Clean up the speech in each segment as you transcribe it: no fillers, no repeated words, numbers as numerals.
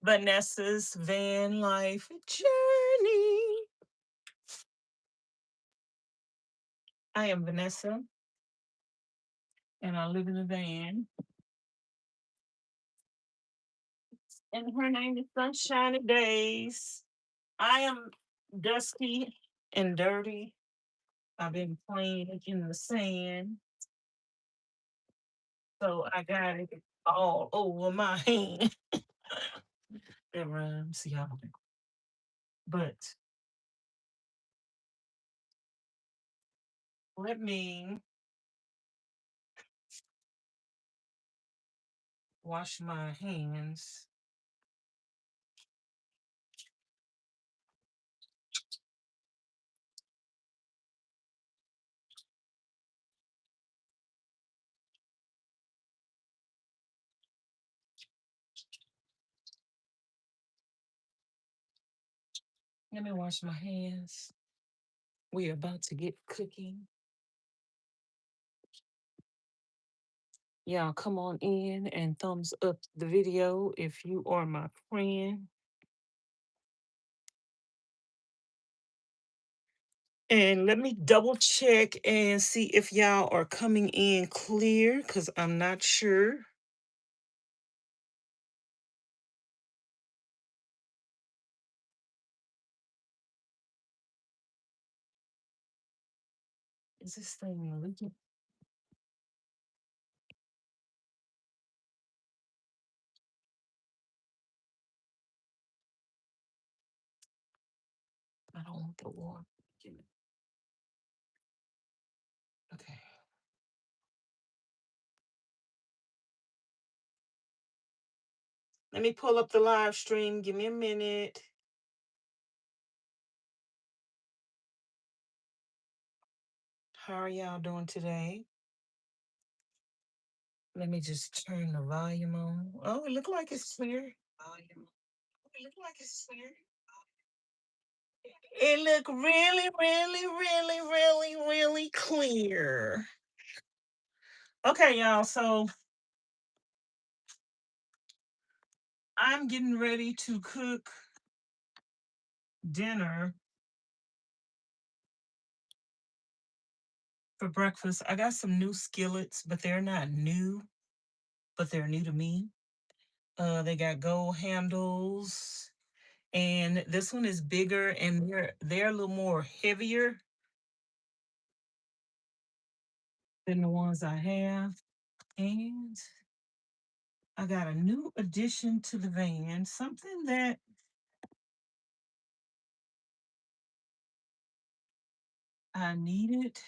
Vanessa's van life journey. I am Vanessa, and I live in a van. And her name is Sunshiny Days. I am dusty and dirty. I've been playing in the sand, so I got it all over my hand. That rhymes, y'all. But let me wash my hands. Let me wash my hands. We're about to get cooking. Y'all come on in and thumbs up the video if you are my friend. And let me double check and see if y'all are coming in clear because I'm not sure. Is this thing leaking? I don't want the water. Okay. Let me pull up the live stream. Give me a minute. How are y'all doing today? Let me just turn the volume on. Oh, it look like it's clear. Volume. It look like it's clear. It look really, really, really, really, really clear. Okay, y'all. So I'm getting ready to cook dinner for breakfast. I got some new skillets, but they're not new, but they're new to me. They got gold handles, and this one is bigger, and they're a little more heavier than the ones I have. And I got a new addition to the van, something that I needed.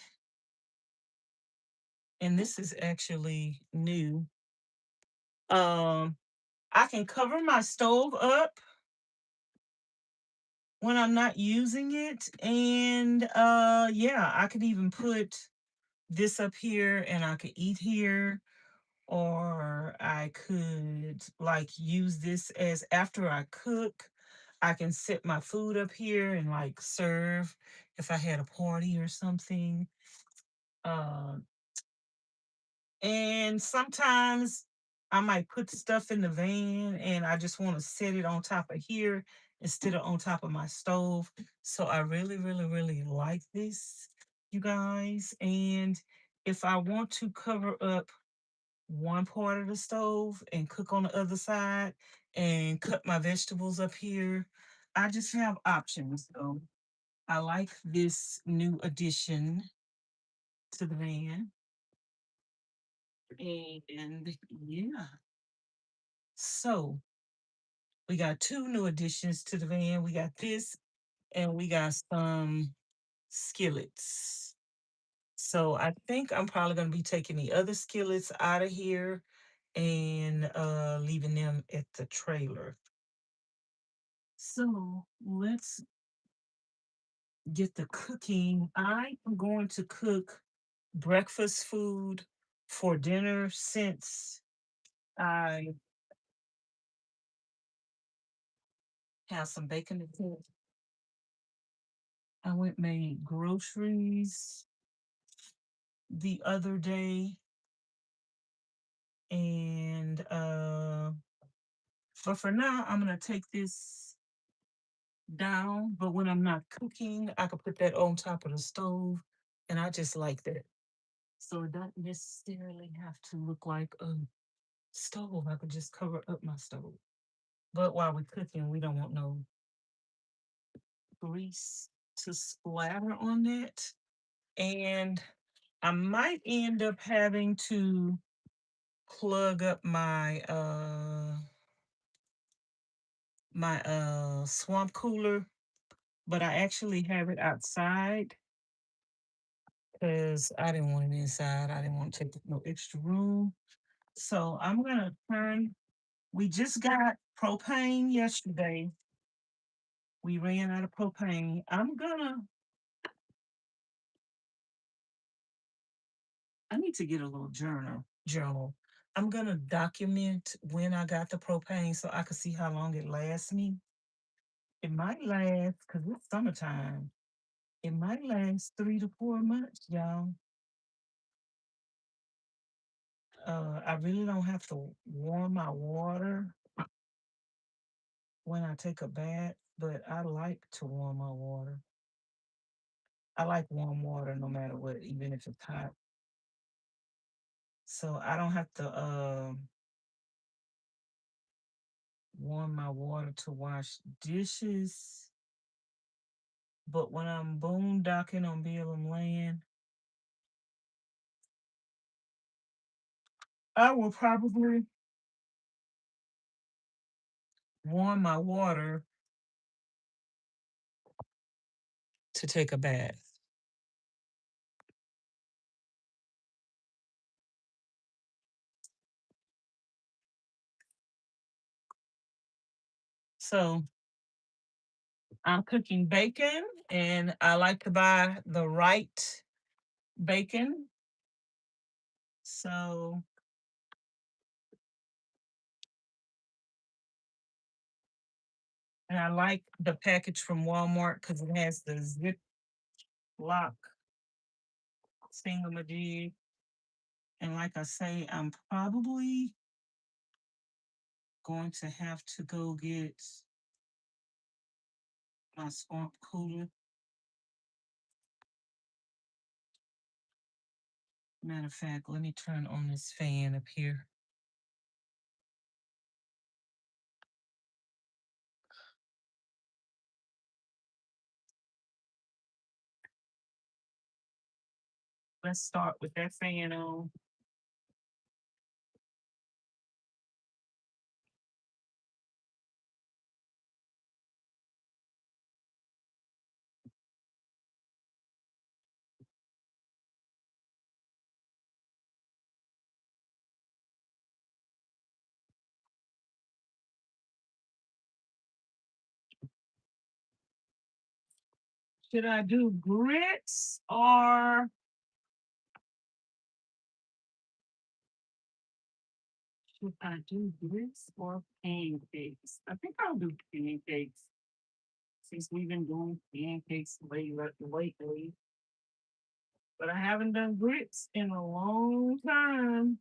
And this is actually new. Um, I can cover my stove up when I'm not using it. And yeah, I could even put this up here and I could eat here. Or I could like use this as after I cook, I can set my food up here and like serve if I had a party or something. Um, and sometimes I might put stuff in the van and I just want to set it on top of here instead of on top of my stove. So I really, really, really like this, you guys. And if I want to cover up one part of the stove and cook on the other side and cut my vegetables up here, I just have options. So I like this new addition to the van. And yeah, so we got two new additions to the van. We got this and we got some skillets. So I think I'm probably going to be taking the other skillets out of here and leaving them at the trailer. So let's get the cooking. I am going to cook breakfast food for dinner since I have some bacon to cook. I went made groceries the other day and But for now, I'm gonna take this down. But when I'm not cooking, I can put that on top of the stove, and I just like that. So it doesn't necessarily have to look like a stove. I could just cover up my stove. But while we're cooking, we don't want no grease to splatter on it. And I might end up having to plug up my swamp cooler, but I actually have it outside because I didn't want it inside. I didn't want to take up no extra room. So I'm gonna turn. We just got propane yesterday. We ran out of propane. I need to get a little journal. I'm gonna document when I got the propane so I can see how long it lasts me. It might last, because it's summertime. It might last 3 to 4 months, y'all. I really don't have to warm my water when I take a bath, but I like to warm my water. I like warm water no matter what, even if it's hot. So I don't have to warm my water to wash dishes. But when I'm boondocking on BLM land, I will probably warm my water to take a bath. So I'm cooking bacon, and I like to buy the right bacon. So, and I like the package from Walmart because it has the zip lock thingamajig. And like I say, I'm probably going to have to go get my swamp cooler. Matter of fact, let me turn on this fan up here. Let's start with that fan on. Should I do grits or should I do grits or pancakes? I think I'll do pancakes since we've been doing pancakes lately. But I haven't done grits in a long time.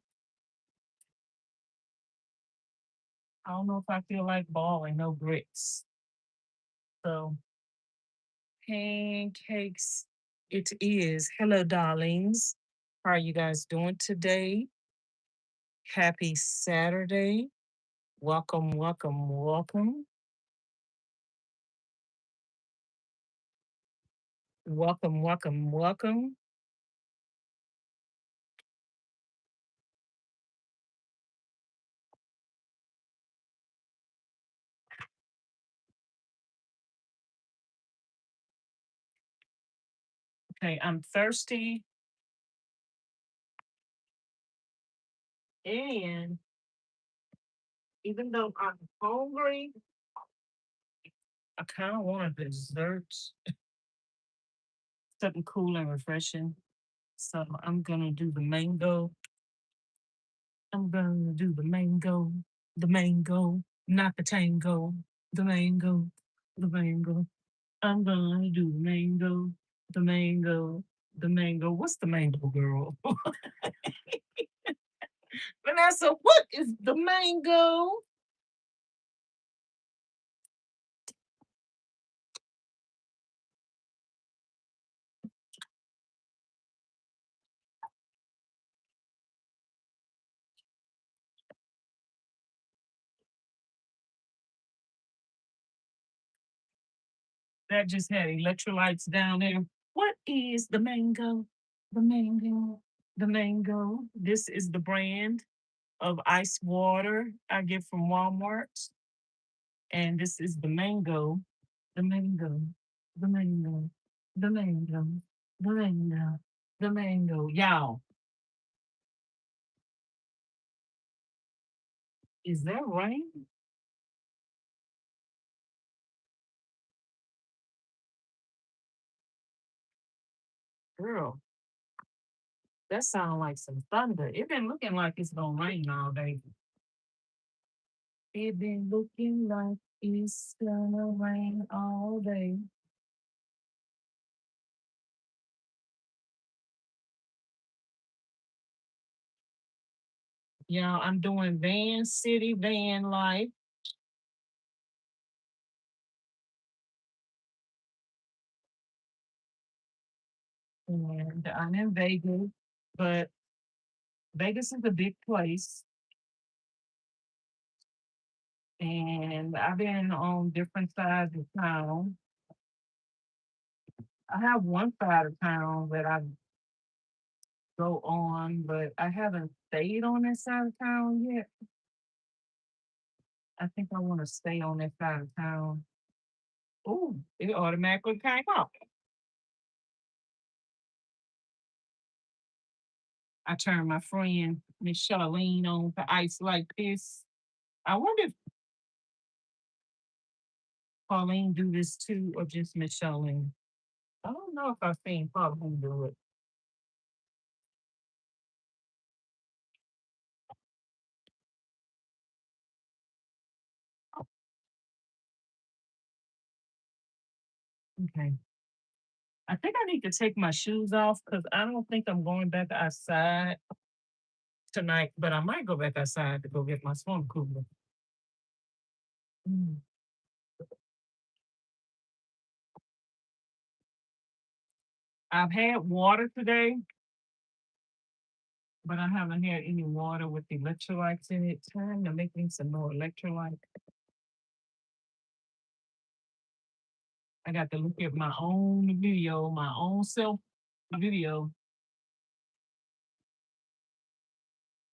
I don't know if I feel like balling no grits. So pancakes it is. Hello, darlings. How are you guys doing today? Happy Saturday. Welcome, welcome, welcome. Welcome, welcome, welcome. Okay, I'm thirsty and even though I'm hungry, I kind of want a dessert, something cool and refreshing. So I'm gonna do the mango. I'm gonna do the mango, not the tango, the mango, the mango. I'm gonna do the mango, the mango, the mango. What's the mango, girl? Vanessa, what is the mango? That just had electrolytes down there. What is the mango? The mango. The mango. This is the brand of ice water I get from Walmart. And this is the mango. The mango. The mango. The mango. The mango. The mango. Y'all, is that rain? Girl, that sounds like some thunder. It been looking like it's gonna rain all day. It been looking like it's gonna rain all day. Yeah, I'm doing van city, van life, and I'm in Vegas, but Vegas is a big place, and I've been on different sides of town. I have one side of town that I go on, but I haven't stayed on that side of town yet. I think I want to stay on that side of town. Oh, it automatically came up. I turned my friend Ms Charlene on to ice like this. I wonder if Pauline do this too, or just Miss Charlene. I don't know if I've seen Pauline do it. Okay. I think I need to take my shoes off because I don't think I'm going back outside tonight, but I might go back outside to go get my swim cooler. Mm. I've had water today, but I haven't had any water with electrolytes in it. Time to make me some more electrolyte. I got to look at my own video, my own self video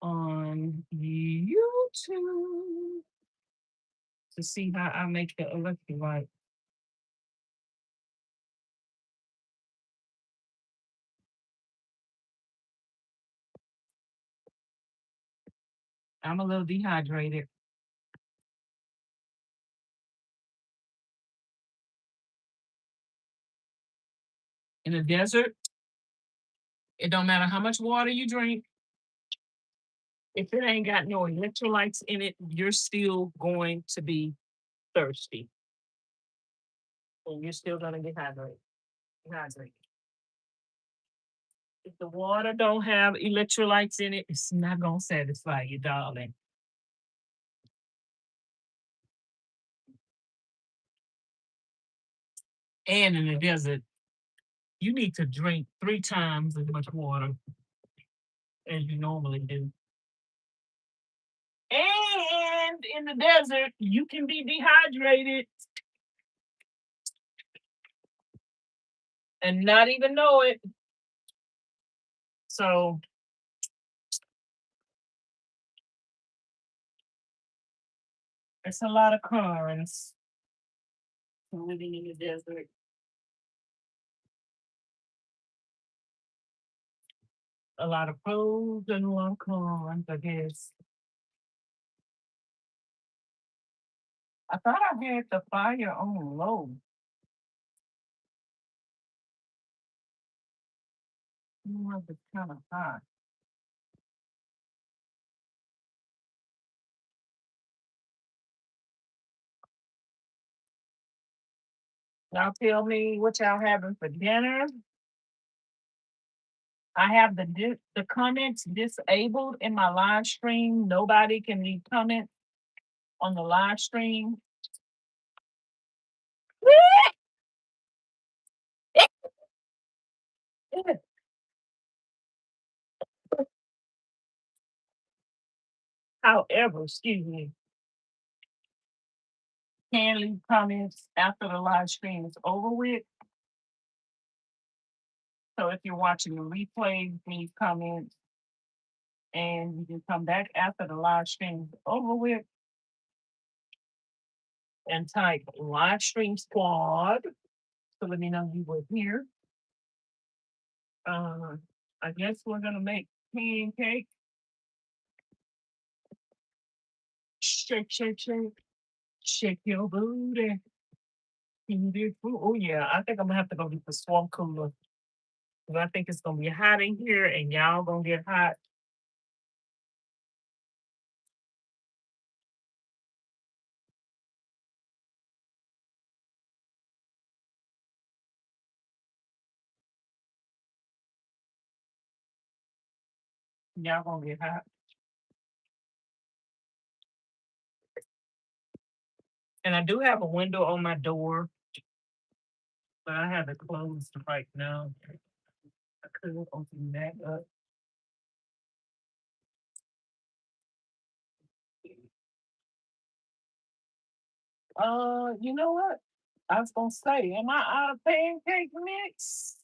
on YouTube to see how I make the electrolyte. I'm a little dehydrated. In the desert, it don't matter how much water you drink. If it ain't got no electrolytes in it, you're still going to be thirsty. And you're still gonna get hydrated. If the water don't have electrolytes in it, it's not gonna satisfy you, darling. And in the desert, you need to drink 3 times as much water as you normally do. And in the desert, you can be dehydrated and not even know it. So it's a lot of cons to living in the desert. A lot of pros and a lot of cons, I guess. I thought I had the fire on low. It's kind of hot. Y'all tell me what y'all having for dinner. I have the comments disabled in my live stream. Nobody can leave comments on the live stream. However, excuse me, can leave comments after the live stream is over with. So if you're watching the replay, leave comments and you can come back after the live stream is over with and type live stream squad. So let me know you were here. I guess we're gonna make pancake. Shake, shake, shake, shake your booty. Oh yeah, I think I'm gonna have to go get the swamp cooler. 'Cause I think it's gonna be hot in here, and y'all gonna get hot. Y'all gonna get hot. And I do have a window on my door, but I have it closed right now. I could open that up. You know what? I was gonna say, am I out of pancake mix?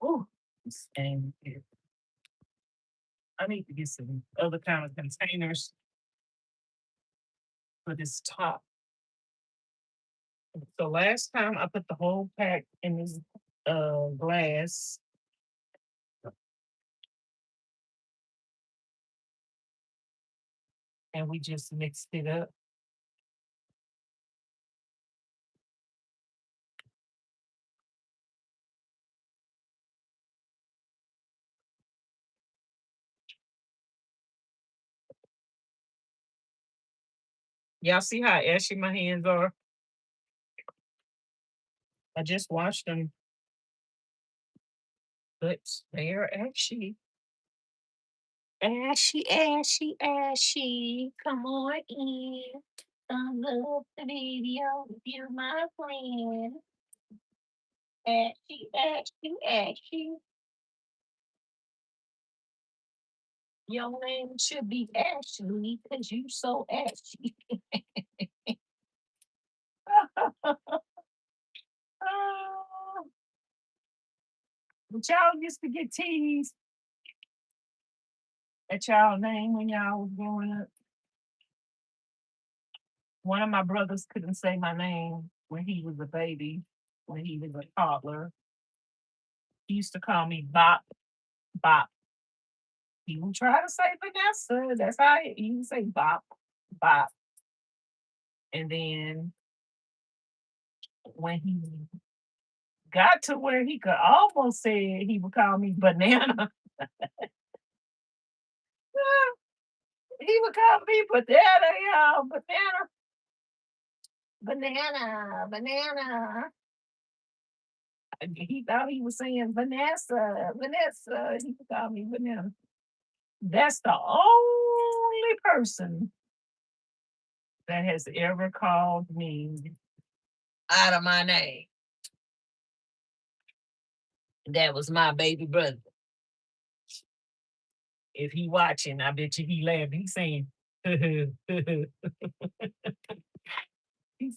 Oh, and I need to get some other kind of containers for this top. So last time I put the whole pack in this glass. And we just mixed it up. Y'all see how ashy my hands are? I just washed them, but they are ashy. Ashy, ashy, ashy. Come on in. I love the video. You're my friend. Ashy, ashy, ashy. Your name should be Ashley because you so ashy. Oh, but y'all used to get teased at y'all name when y'all was growing up. One of my brothers couldn't say my name when he was a baby, when he was a toddler. He used to call me Bop, Bop. He would try to say Vanessa. That's how he would say Bop, Bop. And then when he got to where he could almost say it, he would call me Banana. He would call me Banana, y'all. Banana, banana, banana. And he thought he was saying Vanessa, Vanessa. He would call me Banana. That's the only person that has ever called me out of my name. That was my baby brother. If he watching, I bet you he laughing. He's saying, he's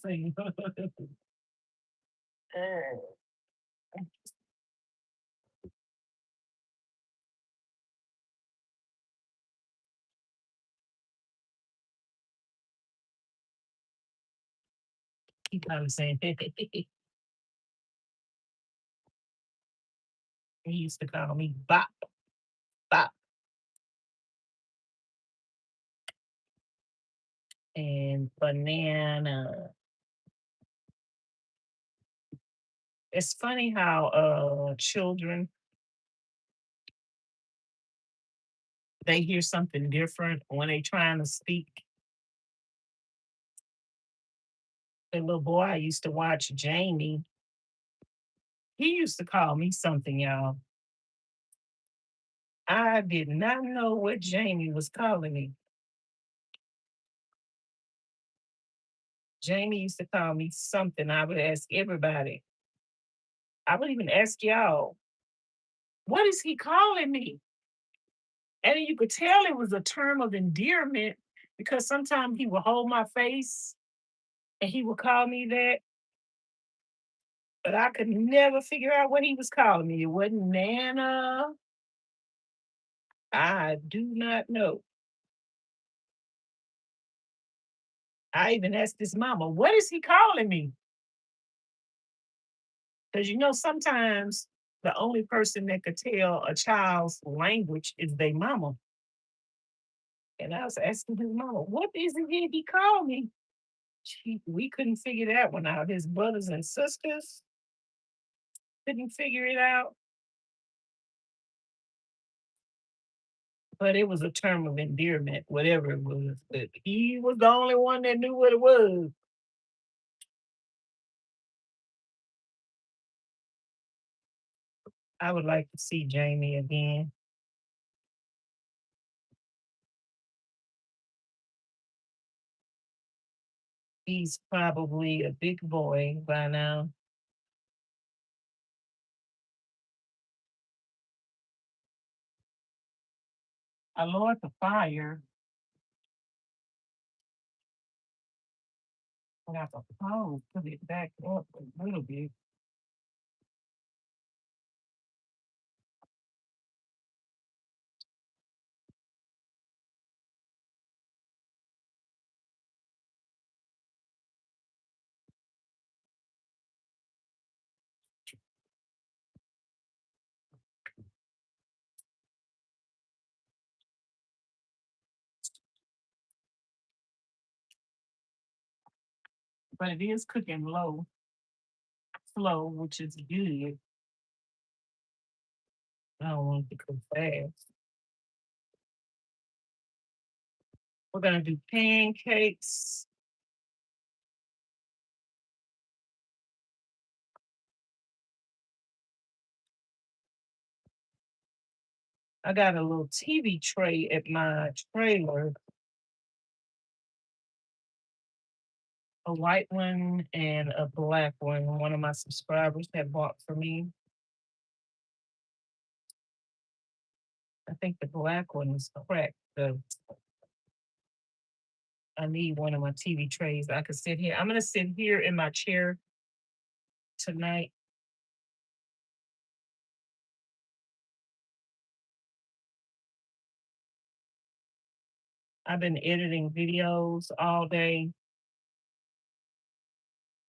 saying, he probably saying, he used to call me Bop, Bop, and Banana. It's funny how children, they hear something different when they trying to speak. The little boy I used to watch, Jamie, he used to call me something, y'all. I did not know what Jamie was calling me. Jamie used to call me something. I would ask everybody. I would even ask y'all, what is he calling me? And you could tell it was a term of endearment because sometimes he would hold my face and he would call me that, but I could never figure out what he was calling me. It wasn't Nana. I do not know. I even asked his mama, what is he calling me? Because sometimes the only person that could tell a child's language is their mama. And I was asking his mama, what is it he called me? We couldn't figure that one out. His brothers and sisters couldn't figure it out. But it was a term of endearment, whatever it was. But he was the only one that knew what it was. I would like to see Jamie again. He's probably a big boy by now. I lowered the fire. I got the phone, put it back up a little bit. But it is cooking slow, which is good. I don't want it to cook fast. We're gonna do pancakes. I got a little TV tray at my trailer, a white one and a black one. One of my subscribers had bought for me. I think the black one is cracked. So I need one of my TV trays. I could sit here. I'm gonna sit here in my chair tonight. I've been editing videos all day.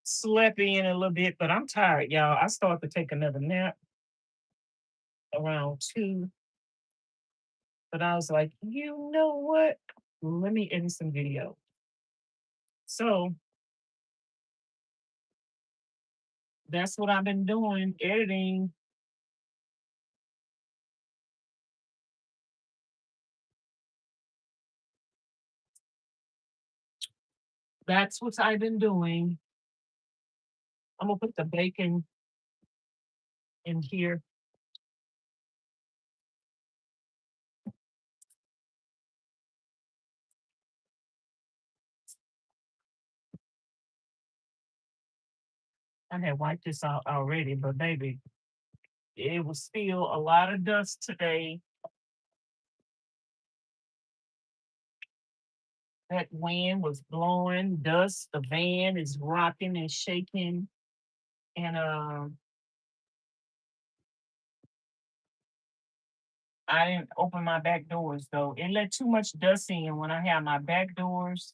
Slept in a little bit, but I'm tired, y'all. I started to take another nap around 2, but I was like, you know what? Let me edit some video. So that's what I've been doing, editing. That's what I've been doing. I'm gonna put the bacon in here. I had wiped this out already, but baby, it was still a lot of dust today. That wind was blowing dust. The van is rocking and shaking. And I didn't open my back doors though. It let too much dust in when I had my back doors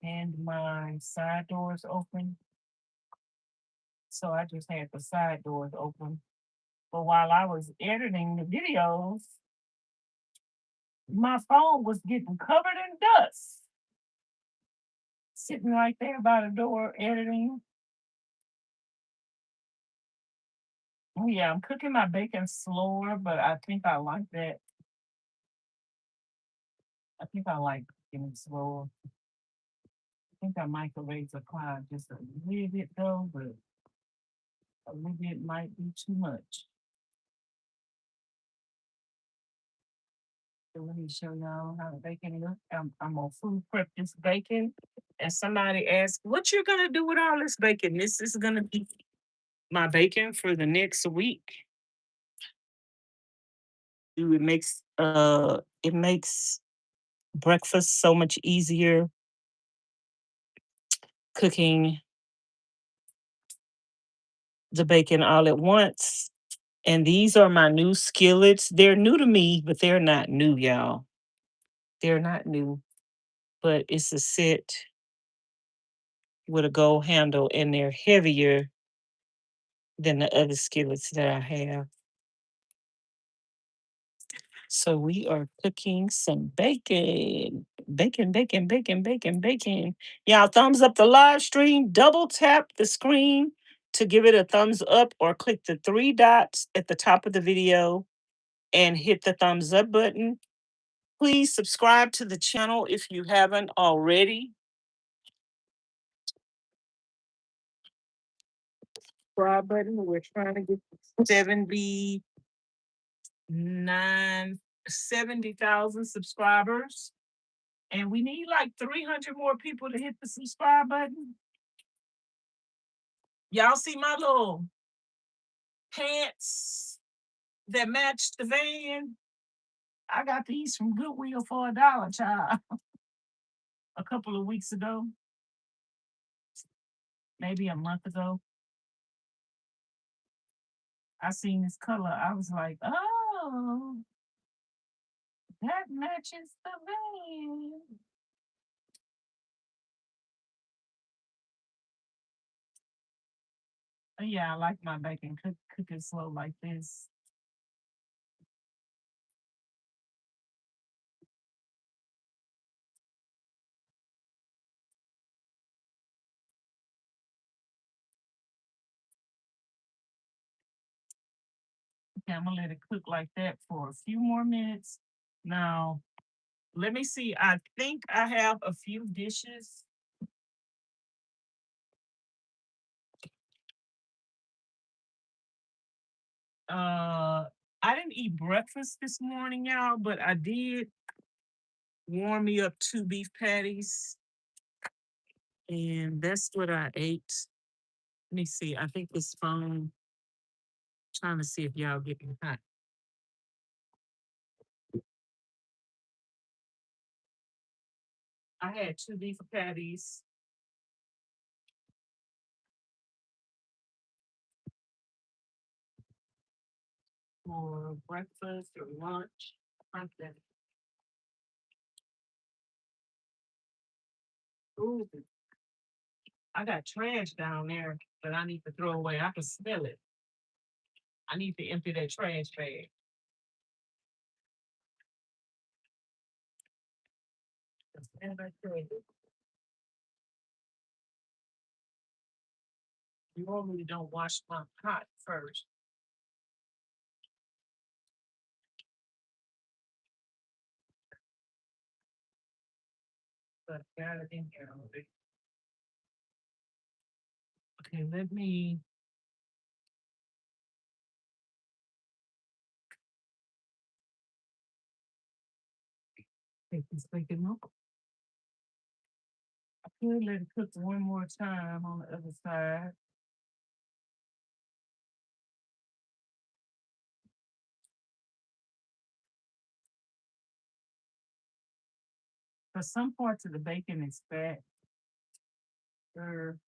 and my side doors open. So I just had the side doors open. But while I was editing the videos, my phone was getting covered in dust. Sitting right there by the door editing. Oh yeah, I'm cooking my bacon slower, but I think I like that. I think I like cooking it slower. I think I microwave the cloud just a little bit though, but a little bit might be too much. So let me show y'all how the bacon look. I'm gonna food prep this bacon. And somebody asked, "What you gonna do with all this bacon?" This is gonna be my bacon for the next week. It makes breakfast so much easier cooking the bacon all at once. And these are my new skillets. They're new to me, but they're not new, y'all. They're not new, but it's a set with a gold handle and they're heavier than the other skillets that I have. So we are cooking some bacon. Bacon, bacon, bacon, bacon, bacon. Y'all, thumbs up the live stream. Double tap the screen to give it a thumbs up or click the three dots at the top of the video and hit the thumbs up button. Please subscribe to the channel if you haven't already. Subscribe button. We're trying to get 70,000 subscribers. And we need like 300 more people to hit the subscribe button. Y'all see my little pants that match the van? I got these from Goodwill for $1, child, a couple of weeks ago, maybe a month ago. I seen this color. I was like, oh, that matches the van. But yeah, I like my bacon cooking slow like this. Okay, I'm gonna let it cook like that for a few more minutes. Now, let me see. I think I have a few dishes. Uh, I didn't eat breakfast this morning, y'all, but I did warm me up 2 beef patties, and that's what I ate. Let me see. I think this phone trying to see if y'all getting hot. I had 2 beef patties for breakfast or lunch. Something. Ooh, I got trash down there that I need to throw away. I can smell it. I need to empty that trash bag. Smell that trash. You normally don't wash my pot first, but got it in here already. Okay, let me take this bacon up. I could let it cook one more time on the other side. But some parts of the bacon is fat. Or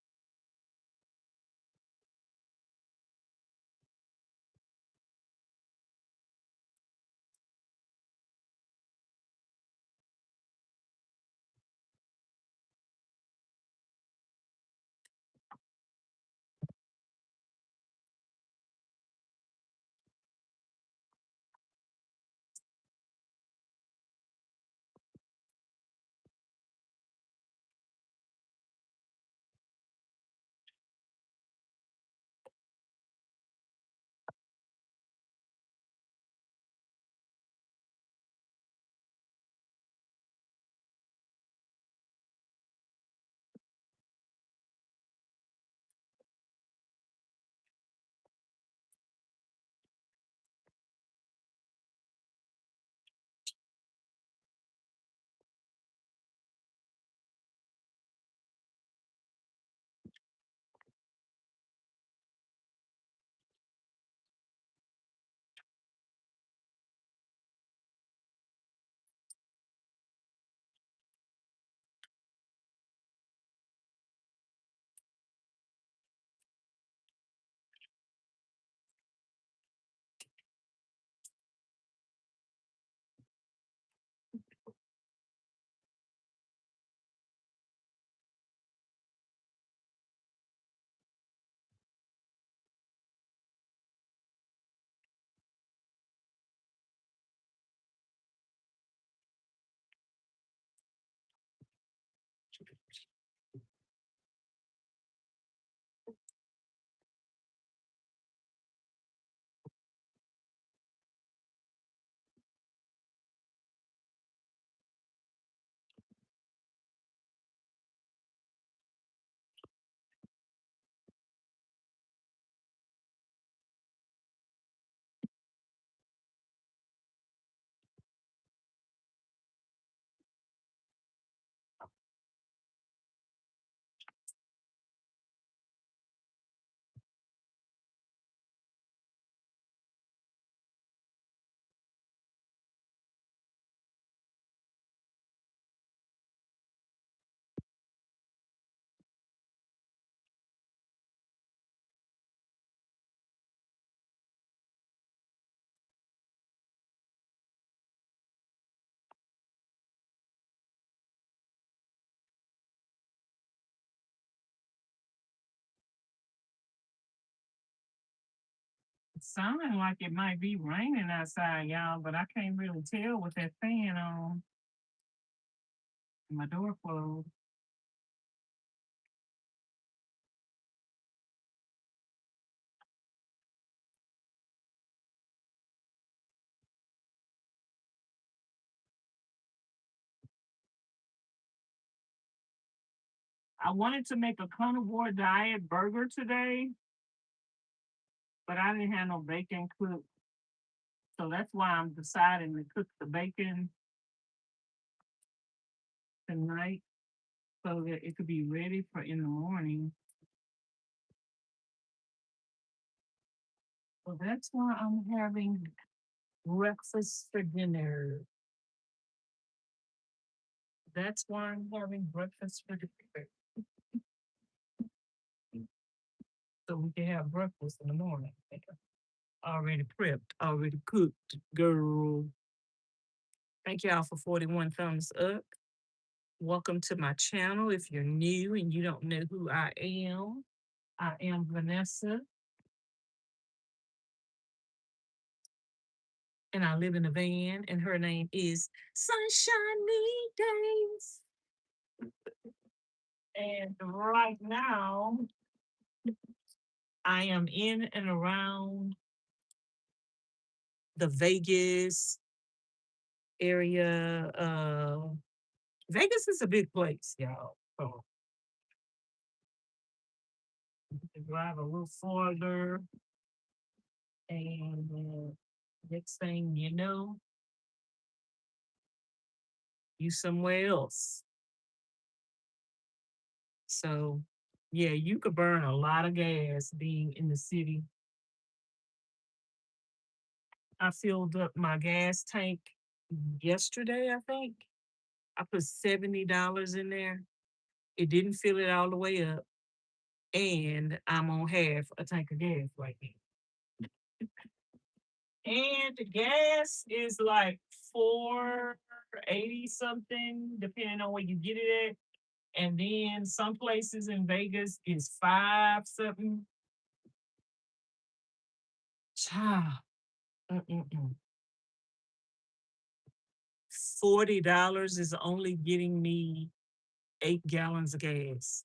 It's sounding like it might be raining outside, y'all, but I can't really tell with that fan on. My door closed. I wanted to make a carnivore diet burger today, but I didn't have no bacon cooked. So that's why I'm deciding to cook the bacon tonight so that it could be ready for in the morning. So that's why I'm having breakfast for dinner. That's why I'm having breakfast for dinner. So we can have breakfast in the morning. Already prepped, already cooked, girl. Thank y'all for 41 thumbs up. Welcome to my channel. If you're new and you don't know who I am Vanessa, and I live in a van, and her name is Sunshiny Days. And right now, I am in and around the Vegas area. Vegas is a big place, y'all. So you can drive a little farther, and next thing you know, you somewhere else. So, yeah, you could burn a lot of gas being in the city. I filled up my gas tank yesterday, I think. I put $70 in there. It didn't fill it all the way up. And I'm on half a tank of gas right now. And the gas is like 480 something, depending on where you get it at. And then some places in Vegas is five something. Child. Mm-mm-mm. $40 is only getting me 8 gallons of gas.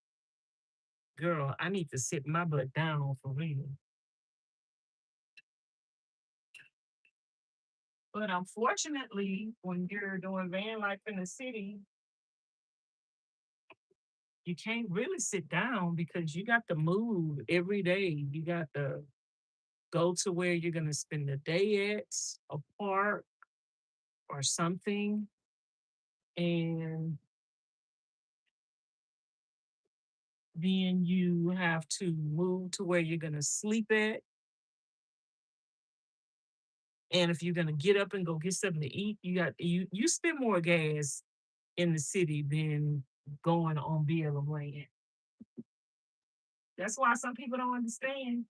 Girl, I need to sit my butt down for real. But unfortunately, when you're doing van life in the city, you can't really sit down because you got to move every day. You got to go to where you're going to spend the day at, a park or something. And then you have to move to where you're going to sleep at. And if you're going to get up and go get something to eat, you spend more gas in the city than going on bill of land. That's why some people don't understand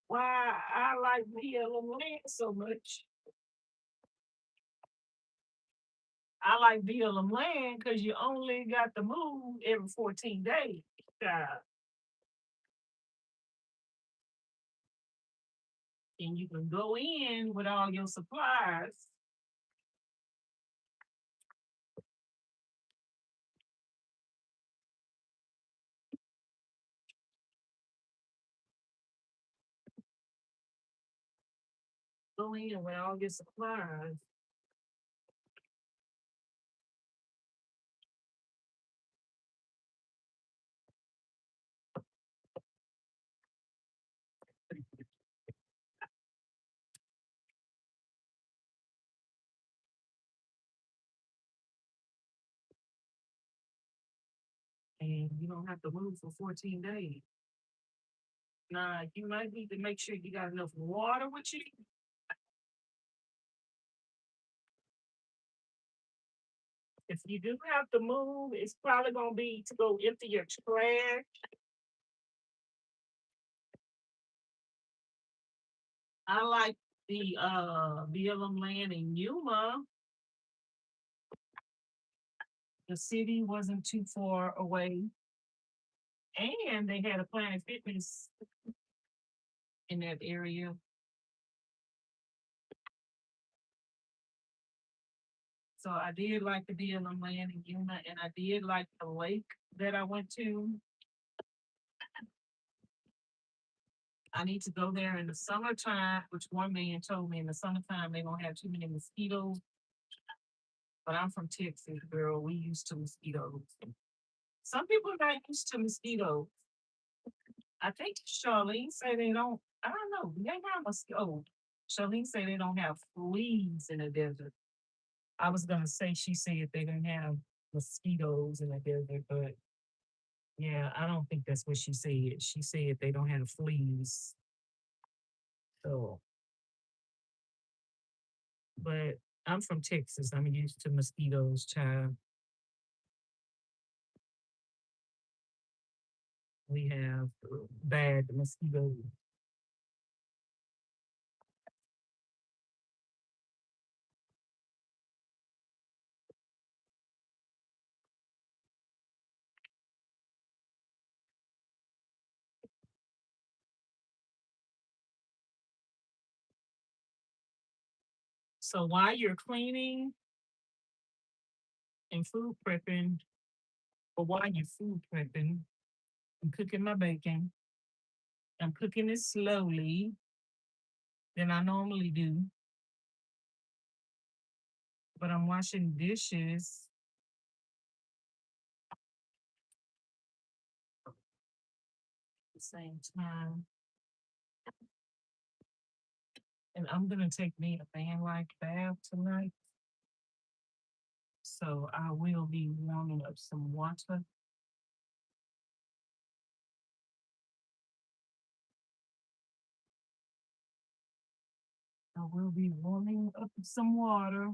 why I like BLM so much. I like BLM because you only got to move every 14 days. Uh, and you can go in with all your supplies. Go in with all your supplies. And you don't have to move for 14 days. Now, you might need to make sure you got enough water with you. If you do have to move, it's probably going to be to go empty your trash. I like the BLM land in Yuma. The city wasn't too far away. And they had a Planet Fitness in that area. So I did like to be in the land in Yuma, and I did like the lake that I went to. I need to go there in the summertime, which one man told me in the summertime they don't have too many mosquitoes. But I'm from Texas, girl. We used to mosquitoes. Some people are not used to mosquitoes. I think Charlene say they don't. I don't know. They have mosquitoes. Charlene say they don't have fleas in the desert. I was gonna say she said they didn't have mosquitoes in the desert, but yeah, I don't think that's what she said. She said they don't have fleas. So, but I'm from Texas. I'm used to mosquitoes, child. We have bad mosquitoes. So while you're cleaning and food prepping, or while you're food prepping, I'm cooking my bacon. I'm cooking it slowly than I normally do, but I'm washing dishes at the same time. And I'm gonna take me a Vanlife bath tonight. So I will be warming up some water. I will be warming up some water.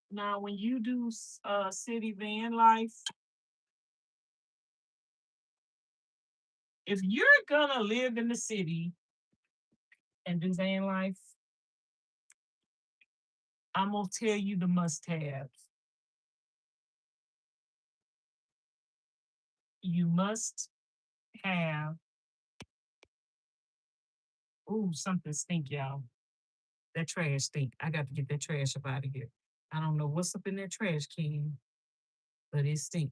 Now, when you do city van life, if you're gonna live in the city and do van life, I'm gonna tell you the must-haves. You must have. Ooh, something stink, y'all. That trash stink. I got to get that trash up out of here. I don't know what's up in that trash can, but it stink.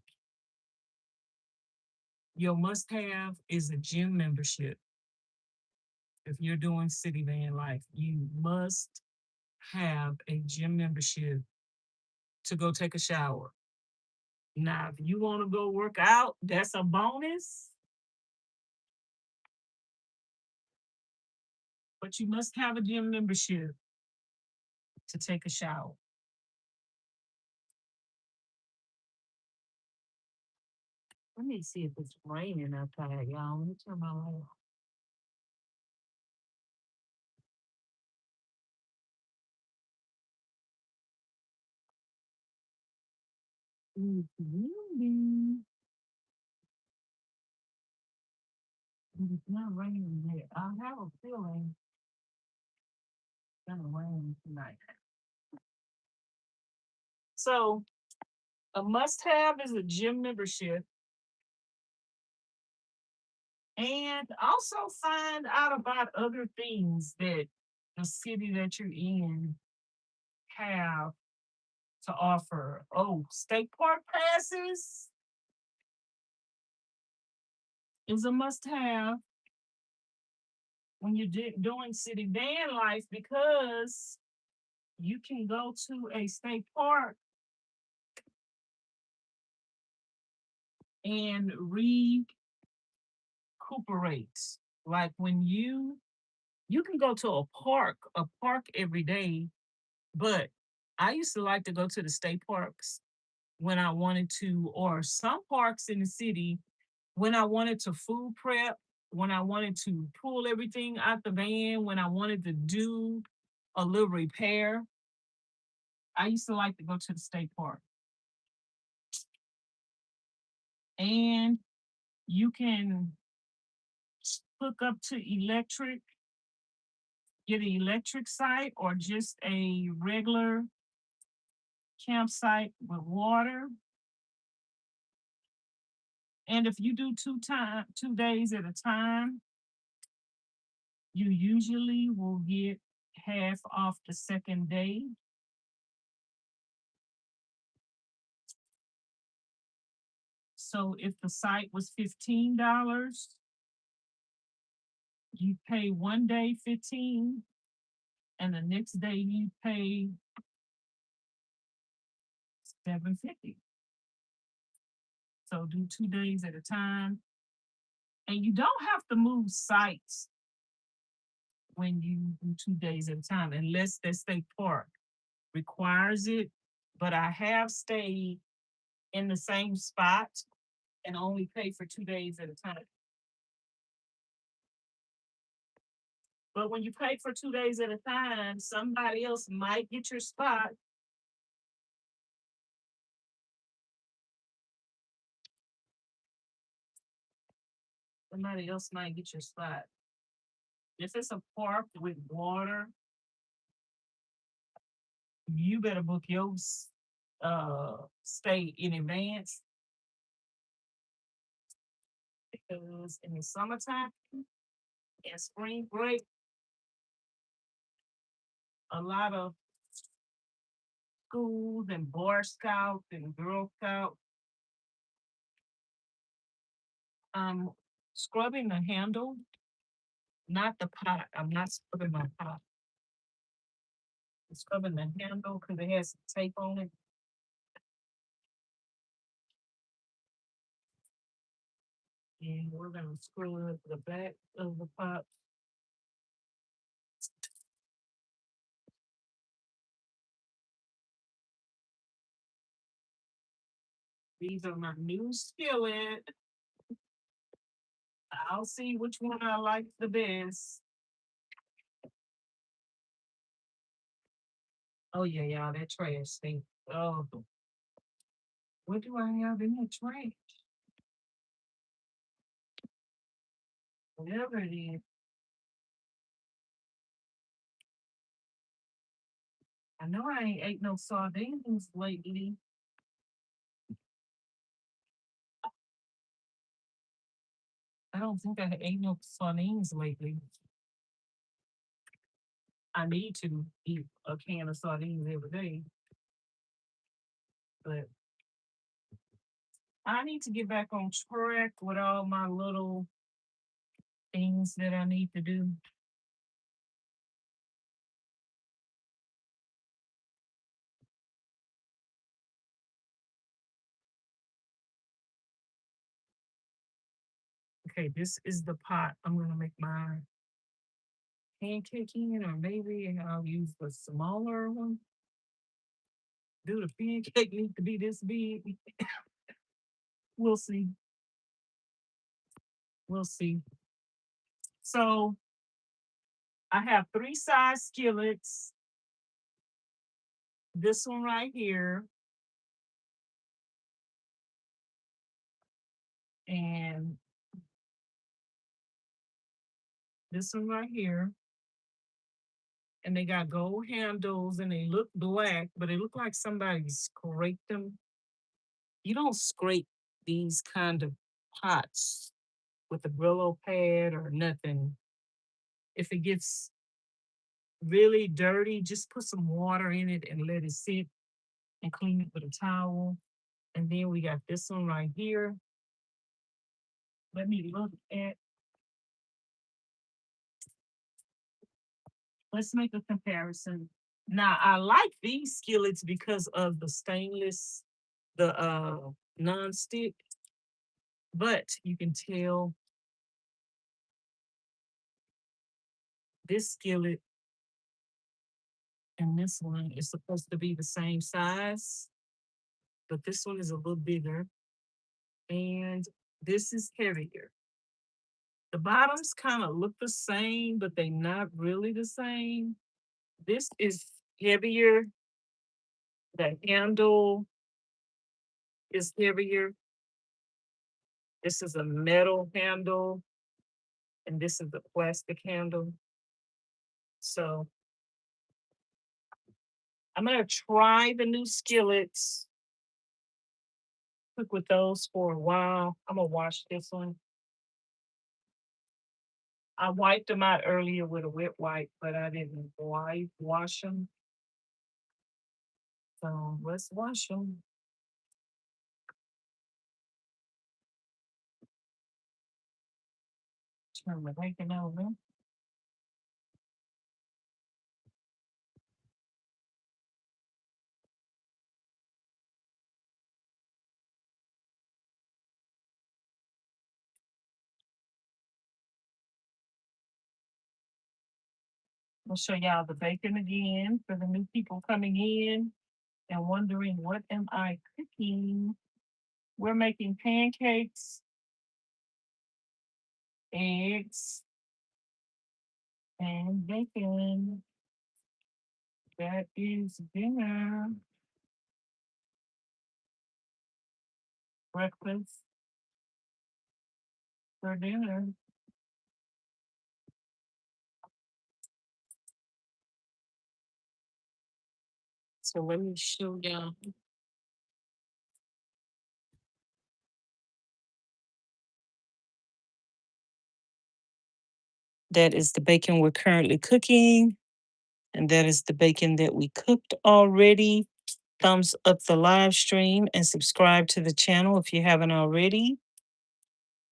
Your must-have is a gym membership. If you're doing city van life, you must have a gym membership to go take a shower. Now, if you want to go work out, that's a bonus, but you must have a gym membership to take a shower. Let me see if it's raining outside, y'all. Let me turn my light off. It's windy, but it's not raining yet. I have a feeling it's gonna rain tonight. So a must-have is a gym membership, and also find out about other things that the city that you're in have to offer. Oh, state park passes is a must-have when you're doing city van life because you can go to a state park and recuperate. Like when you can go to a park every day, but I used to like to go to the state parks when I wanted to, or some parks in the city when I wanted to food prep, when I wanted to pull everything out the van, when I wanted to do a little repair. I used to like to go to the state park. And you can hook up to electric, get an electric site or just a regular campsite with water. And if you do 2 days at a time, you usually will get half off the second day. So if the site was $15, you pay one day 15, and the next day you pay 750. So do 2 days at a time. And you don't have to move sites when you do 2 days at a time, unless the state park requires it. But I have stayed in the same spot and only pay for 2 days at a time. But when you pay for 2 days at a time, somebody else might get your spot. Somebody else might get your spot. If it's a park with water, you better book your stay in advance, because in the summertime and spring break, a lot of schools and Boy Scouts and Girl Scouts scrubbing the handle, not the pot. I'm not scrubbing my pot. I'm scrubbing the handle because it has tape on it. And we're gonna screw up the back of the pot. These are my new skillet. I'll see which one I like the best. Oh yeah, y'all, that trash thing. Oh, what do I have in the trash? Whatever it is. I know I ain't ate no sardines lately. I don't think I ate no sardines lately. I need to eat a can of sardines every day, but I need to get back on track with all my little things that I need to do. Okay, this is the pot I'm gonna make my pancake in, or maybe I'll use the smaller one. Do the pancake need to be this big? We'll see. We'll see. So I have three size skillets. This one right here, and this one right here. And they got gold handles and they look black, but they look like somebody scraped them. You don't scrape these kind of pots with a Brillo pad or nothing. If it gets really dirty, just put some water in it and let it sit and clean it with a towel. And then we got this one right here. Let me look at, let's make a comparison. Now, I like these skillets because of the stainless, the non-stick, but you can tell this skillet and this one is supposed to be the same size, but this one is a little bigger and this is heavier. The bottoms kind of look the same, but they're not really the same. This is heavier. The handle is heavier. This is a metal handle, and this is the plastic handle. So I'm gonna try the new skillets cook with those for a while. I'm gonna wash this one. I wiped them out earlier with a wet wipe, but I didn't wash them. So let's wash them. Turn the bacon over. I'll show y'all the bacon again for the new people coming in and wondering what am I cooking. We're making pancakes, eggs, and bacon. That is dinner, breakfast for dinner. So let me show y'all. That is the bacon we're currently cooking. And that is the bacon that we cooked already. Thumbs up the live stream and subscribe to the channel if you haven't already.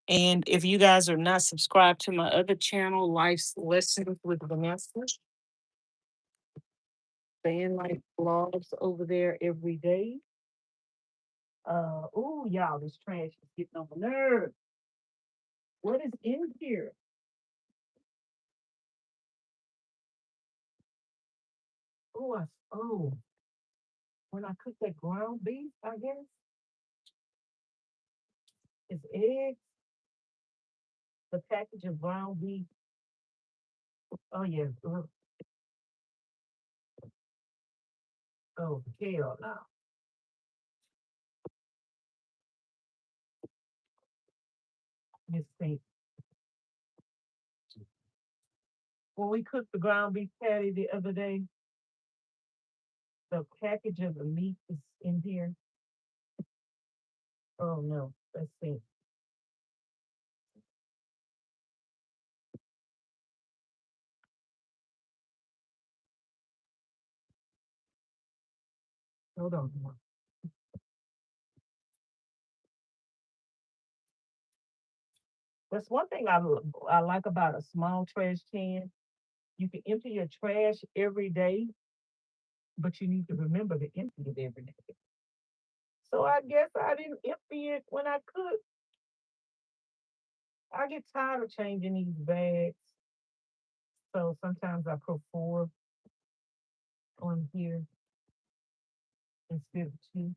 And if you guys are not subscribed to my other channel, Life's Lessons with Vanessa, Vanlife vlogs over there every day. Oh, y'all, this trash is getting on my nerves. What is in here? Oh, when I cook that ground beef, I guess it's eggs, the package of ground beef. Oh yeah. Oh hell no. This thing. When we cooked the ground beef patty the other day, the package of the meat is in here. Oh no. Let's see. Hold on. That's one thing I like about a small trash can. You can empty your trash every day, but you need to remember to empty it every day. So I guess I didn't empty it when I cooked. I get tired of changing these bags. So sometimes I put four on here instead of two.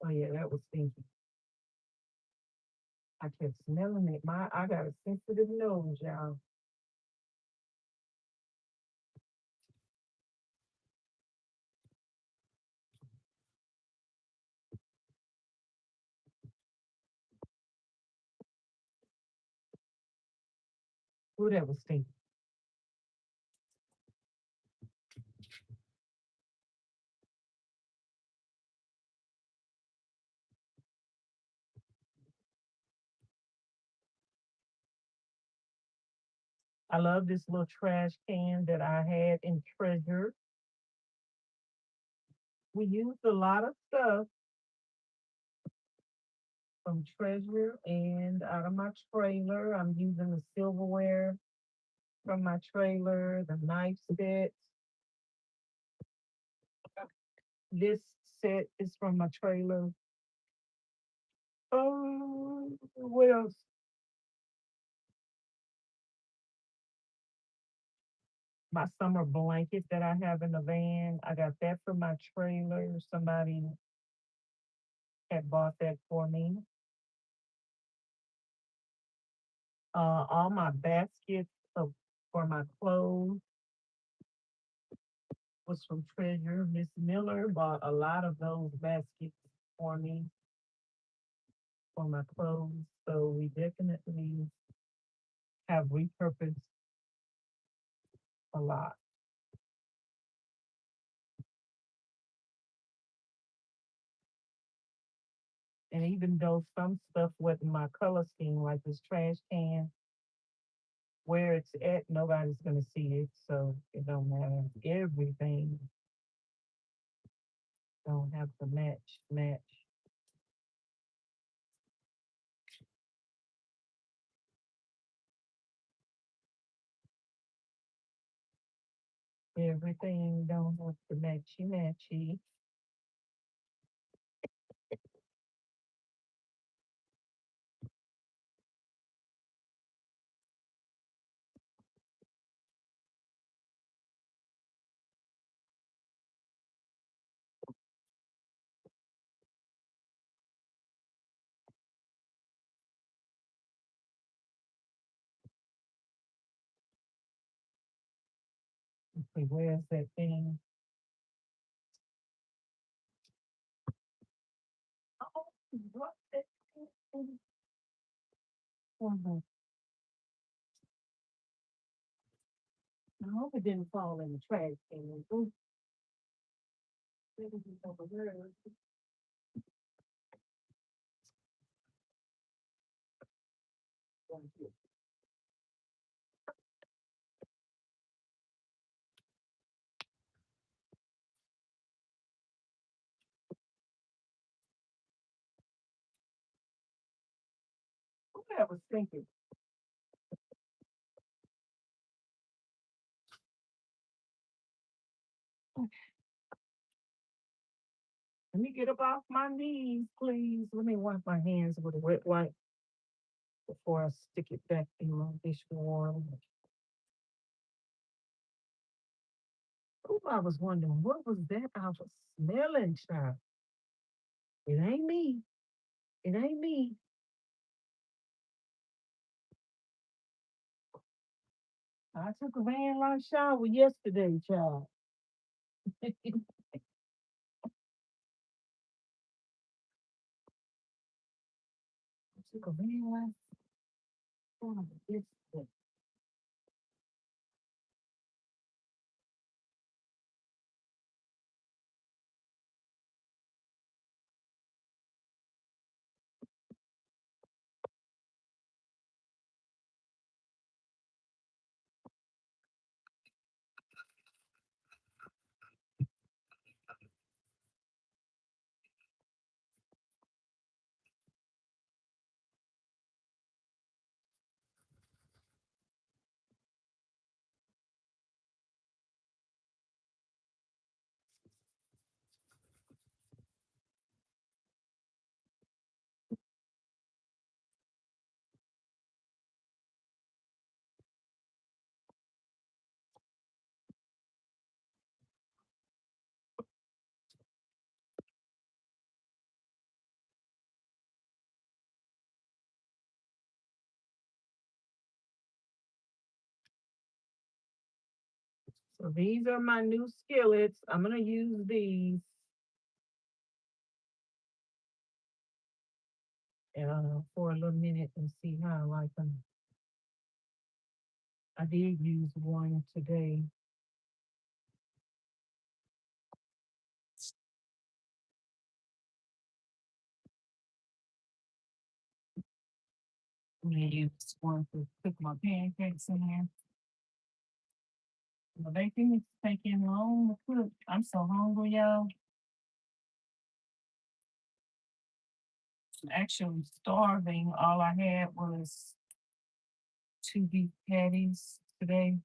Oh yeah, that was stinky. I kept smelling it. I got a sensitive nose, y'all. Ooh, that was stinky. I love this little trash can that I had in Treasure. We used a lot of stuff from Treasure and out of my trailer. I'm using the silverware from my trailer, the knife set. This set is from my trailer. Oh, what else? My summer blanket that I have in the van. I got that from my trailer. Somebody had bought that for me. All my baskets for my clothes was from Treasure. Miss Miller bought a lot of those baskets for me for my clothes. So we definitely have repurposed a lot. And even though some stuff wasn't my color scheme, like this trash can, where it's at, nobody's gonna see it, so it don't matter. Everything don't have to match. Everything don't have to matchy. Okay, where's that thing? Oh, what the thing? Mhm. I hope it didn't fall in the trash can. Ooh, maybe it's over there. What I was thinking. Let me get up off my knees, please. Let me wipe my hands with a wet wipe before I stick it back in my dishwater. Oh, I was wondering what was that I was smelling, child. It ain't me. It ain't me. I took a van life shower yesterday, child. I took a van life shower yesterday. So these are my new skillets. I'm gonna use these for a little minute and see how I like them. I did use one today. I'm gonna use one to cook my pancakes in there. The baking is taking long to cook. I'm so hungry, y'all. I'm actually starving. All I had was two beef patties today.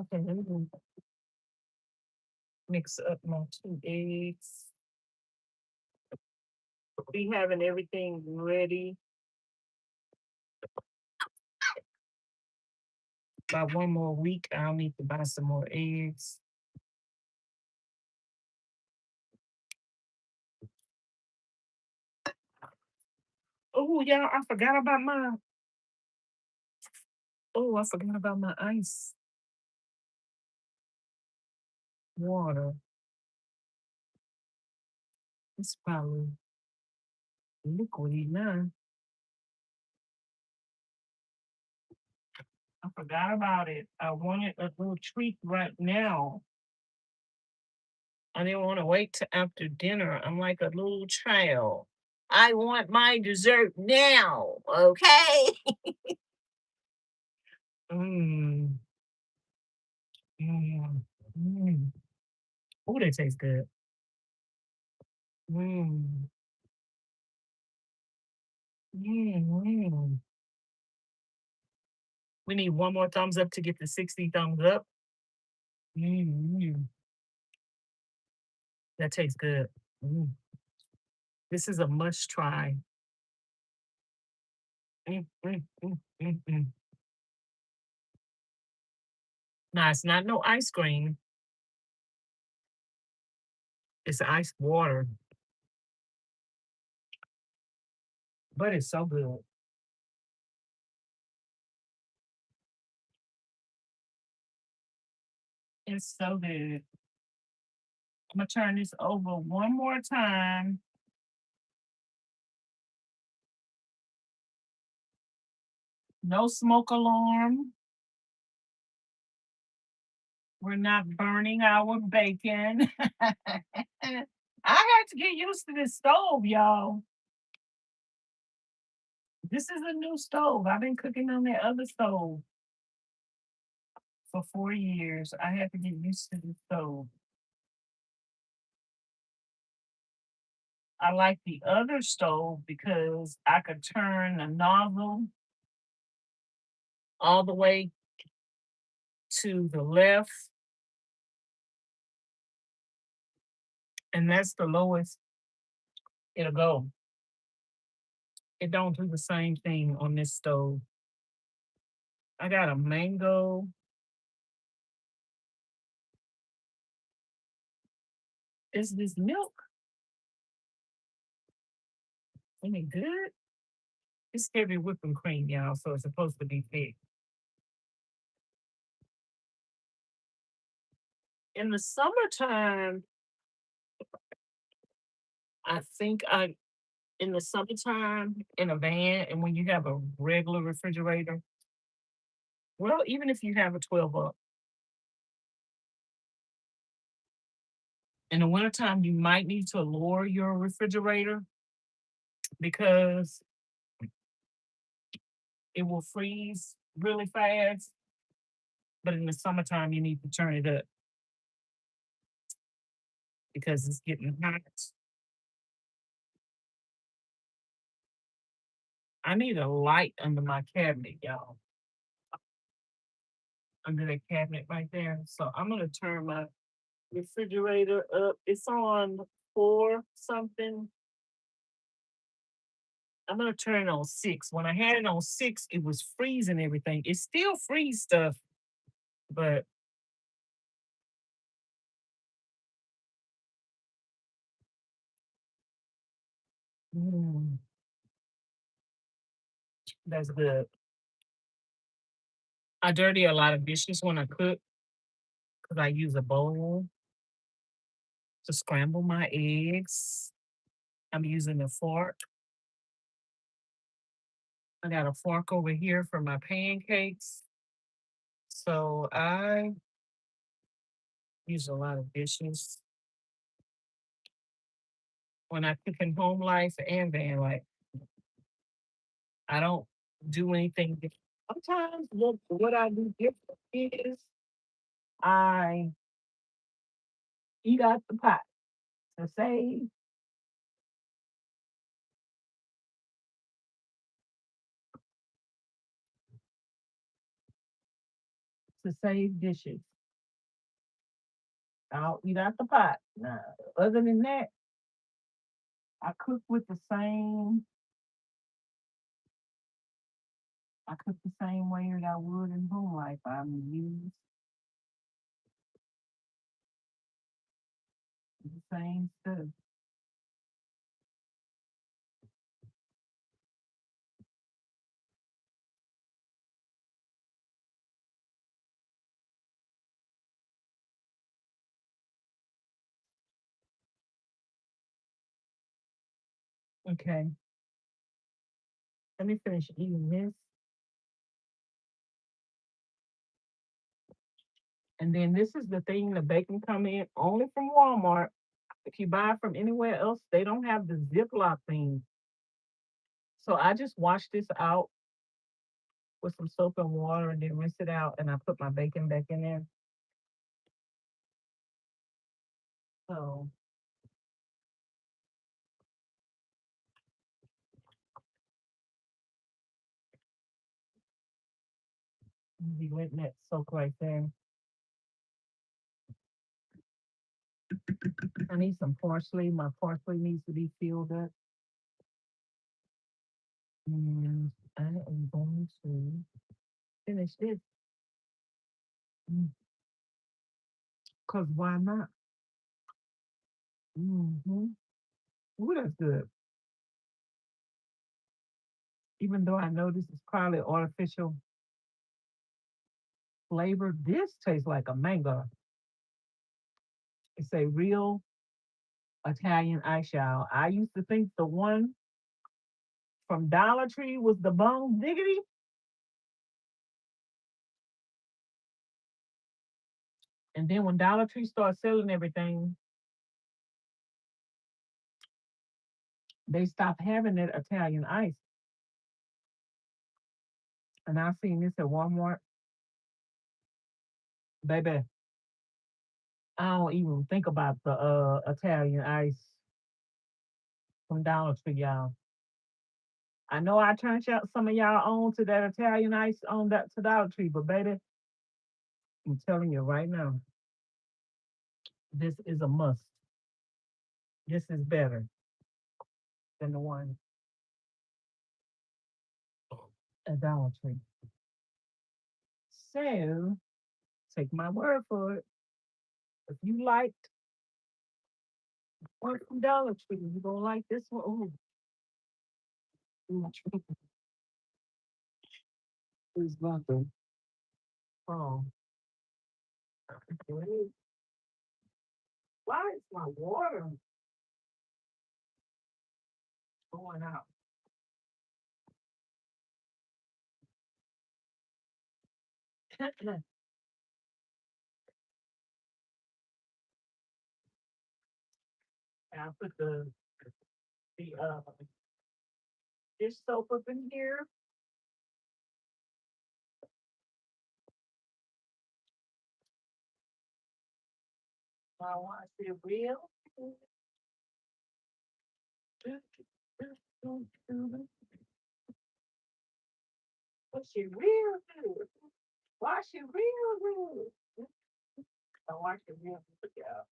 Okay, let me do Mix up my 2 eggs. Be having everything ready by 1 more week. I'll need to buy some more eggs. Oh, y'all, I forgot about my. Oh, I forgot about my ice water. It's probably liquidy now. I forgot about it. I wanted a little treat right now. I didn't want to wait till after dinner. I'm like a little child. I want my dessert now. Okay. Mmm. Mmm. Mmm. Oh, that tastes good. Mmm. Mmm. We need one more thumbs up to get the 60 thumbs up. Mmm. That tastes good. Mm. This is a must try. Mm. Now, it's not no ice cream. It's ice water, but it's so good. It's so good. I'm gonna turn this over one more time. No smoke alarm. We're not burning our bacon. I had to get used to this stove, y'all. This is a new stove. I've been cooking on that other stove for 4 years. I had to get used to the stove. I like the other stove because I could turn the nozzle all the way to the left, and that's the lowest it'll go. It don't do the same thing on this stove. I got a mango. Is this milk any good? It's heavy whipping cream, y'all, so it's supposed to be thick. In the summertime, I think I in the summertime in a van, and when you have a regular refrigerator, well, even if you have a 12 up, in the wintertime, you might need to lower your refrigerator because it will freeze really fast. But in the summertime, you need to turn it up because it's getting hot. I need a light under my cabinet, y'all. Under that cabinet right there. So I'm gonna turn my refrigerator up. It's on 4 something. I'm gonna turn it on 6. When I had it on 6, it was freezing everything. It still freeze stuff, but mm, that's good. I dirty a lot of dishes when I cook because I use a bowl to scramble my eggs. I'm using a fork. I got a fork over here for my pancakes. So I use a lot of dishes when I cook in home life and van life. I don't do anything different. Sometimes what I do different is I eat out the pot to save dishes. I'll eat out the pot. Now, other than that, I cook with the same. I cook the same way that I would in home life. I use the same stuff. Okay, let me finish eating this, and then this is the thing: the bacon come in only from Walmart. If you buy from anywhere else, they don't have the Ziploc thing. So I just wash this out with some soap and water, and then rinse it out, and I put my bacon back in there. So I'll be letting that soak right there. I need some parsley. My parsley needs to be filled up. And I am going to finish this. Because why not? Mm-hmm. Ooh, that's good. Even though I know this is probably artificial flavor, this tastes like a mango. It's a real Italian eyeshadow. I used to think the one from Dollar Tree was the bone diggity. And then when Dollar Tree started selling everything, they stopped having that Italian ice. And I seen this at Walmart. Baby, I don't even think about the Italian ice from Dollar Tree, y'all. I know I turned y'all, some of y'all on to that Italian ice on that to Dollar Tree, but baby, I'm telling you right now, this is a must. This is better than the one at Dollar Tree. So take my word for it. If you liked one from Dollar Tree, you gonna like this one. Oh, it's nothing. Oh, why is my water going out? I put the dish soap up in here. I want it real. Wash it real good. Wash it real good. I wash it real good, y'all.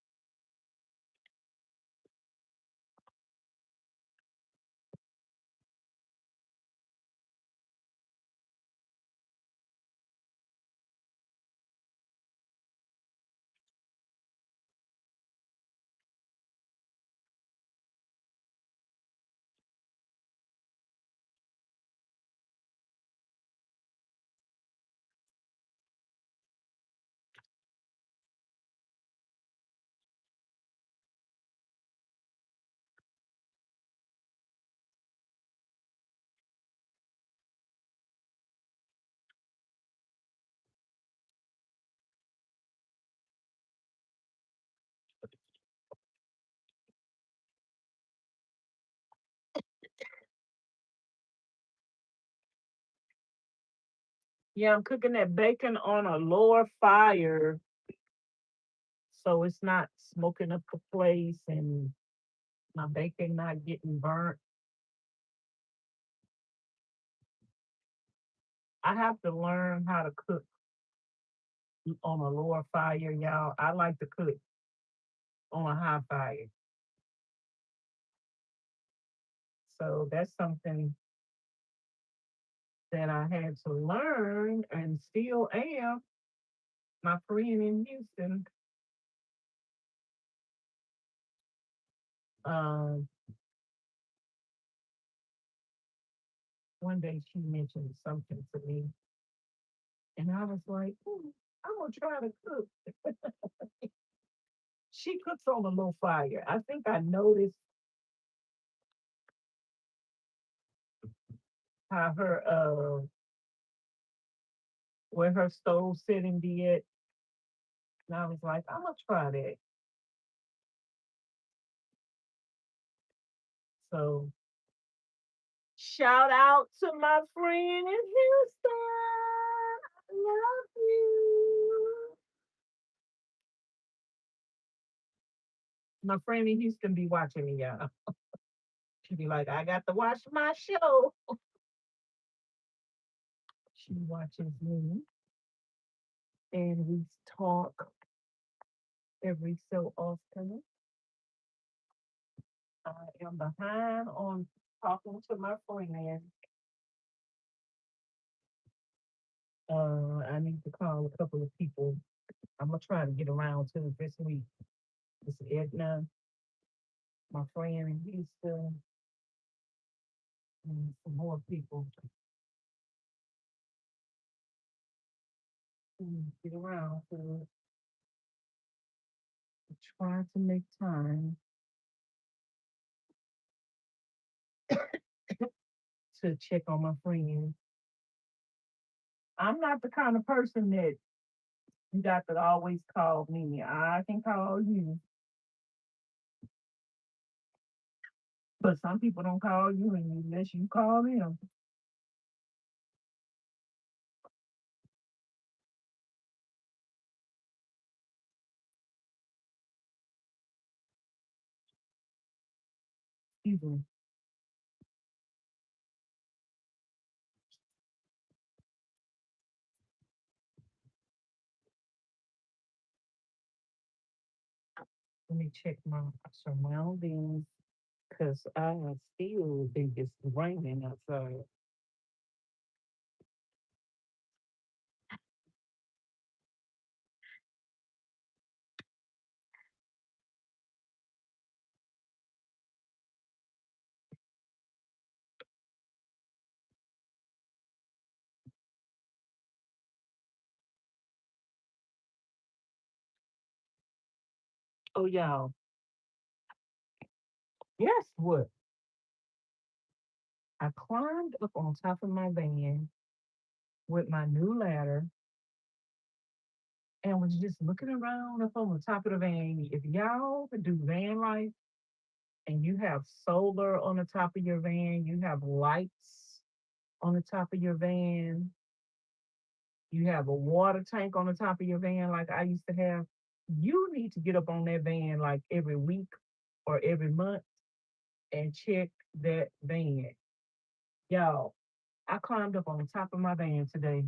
Yeah, I'm cooking that bacon on a lower fire so it's not smoking up the place and my bacon not getting burnt. I have to learn how to cook on a lower fire, y'all. I like to cook on a high fire. So that's something that I had to learn and still am. My friend in Houston, um, one day she mentioned something to me, and I was like, I'm gonna try to cook. She cooks on a low fire. I think I noticed how her where her stove setting be at, and I was like, I'm gonna try that. So shout out to my friend in Houston. I love you. My friend in Houston be watching me, y'all. She be like, I got to watch my show. She watches me, and we talk every so often. I am behind on talking to my friend. I need to call a couple of people. I'm gonna try to get around to it this week. It's Edna, my friend in Houston, and some more people. Get around to try to make time to check on my friends. I'm not the kind of person that you got to always call me. I can call you, but some people don't call you unless you call them. Excuse me. Let me check my surroundings because I still think it's raining outside. Oh, y'all, guess what? I climbed up on top of my van with my new ladder and was just looking around up on the top of the van. If y'all could do van life and you have solar on the top of your van, you have lights on the top of your van, you have a water tank on the top of your van like I used to have, you need to get up on that van like every week or every month and check that van. Y'all, I climbed up on the top of my van today,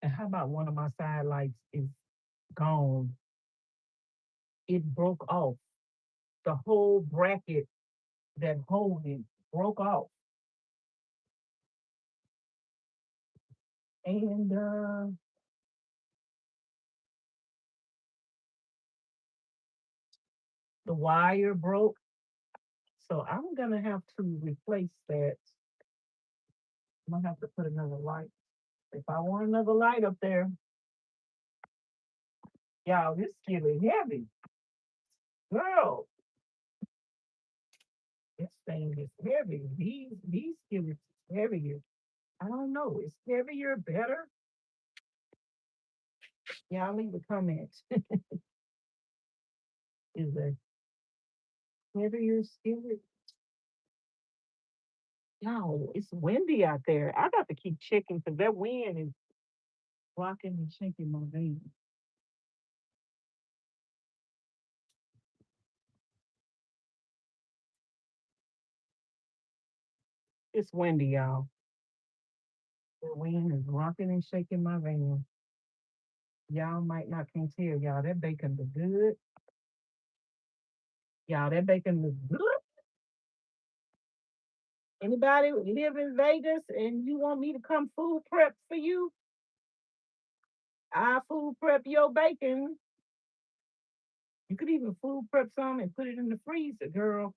and how about one of my side lights is gone? It broke off. The whole bracket that hold it broke off. And the wire broke. So I'm gonna have to replace that. I'm gonna have to put another light. If I want another light up there, y'all, this skillet heavy. Girl, this thing is heavy. These skillets is heavier. I don't know. Is heavier better? Y'all leave a comment. Is a heavier skillet? Y'all, it's windy out there. I got to keep checking because that wind is rocking and shaking my van. It's windy, y'all. The wind is rocking and shaking my van. Y'all might not can tell y'all that bacon look good. Y'all that bacon look good. Anybody live in Vegas and you want me to come food prep for you? I food prep your bacon. You could even food prep some and put it in the freezer, girl.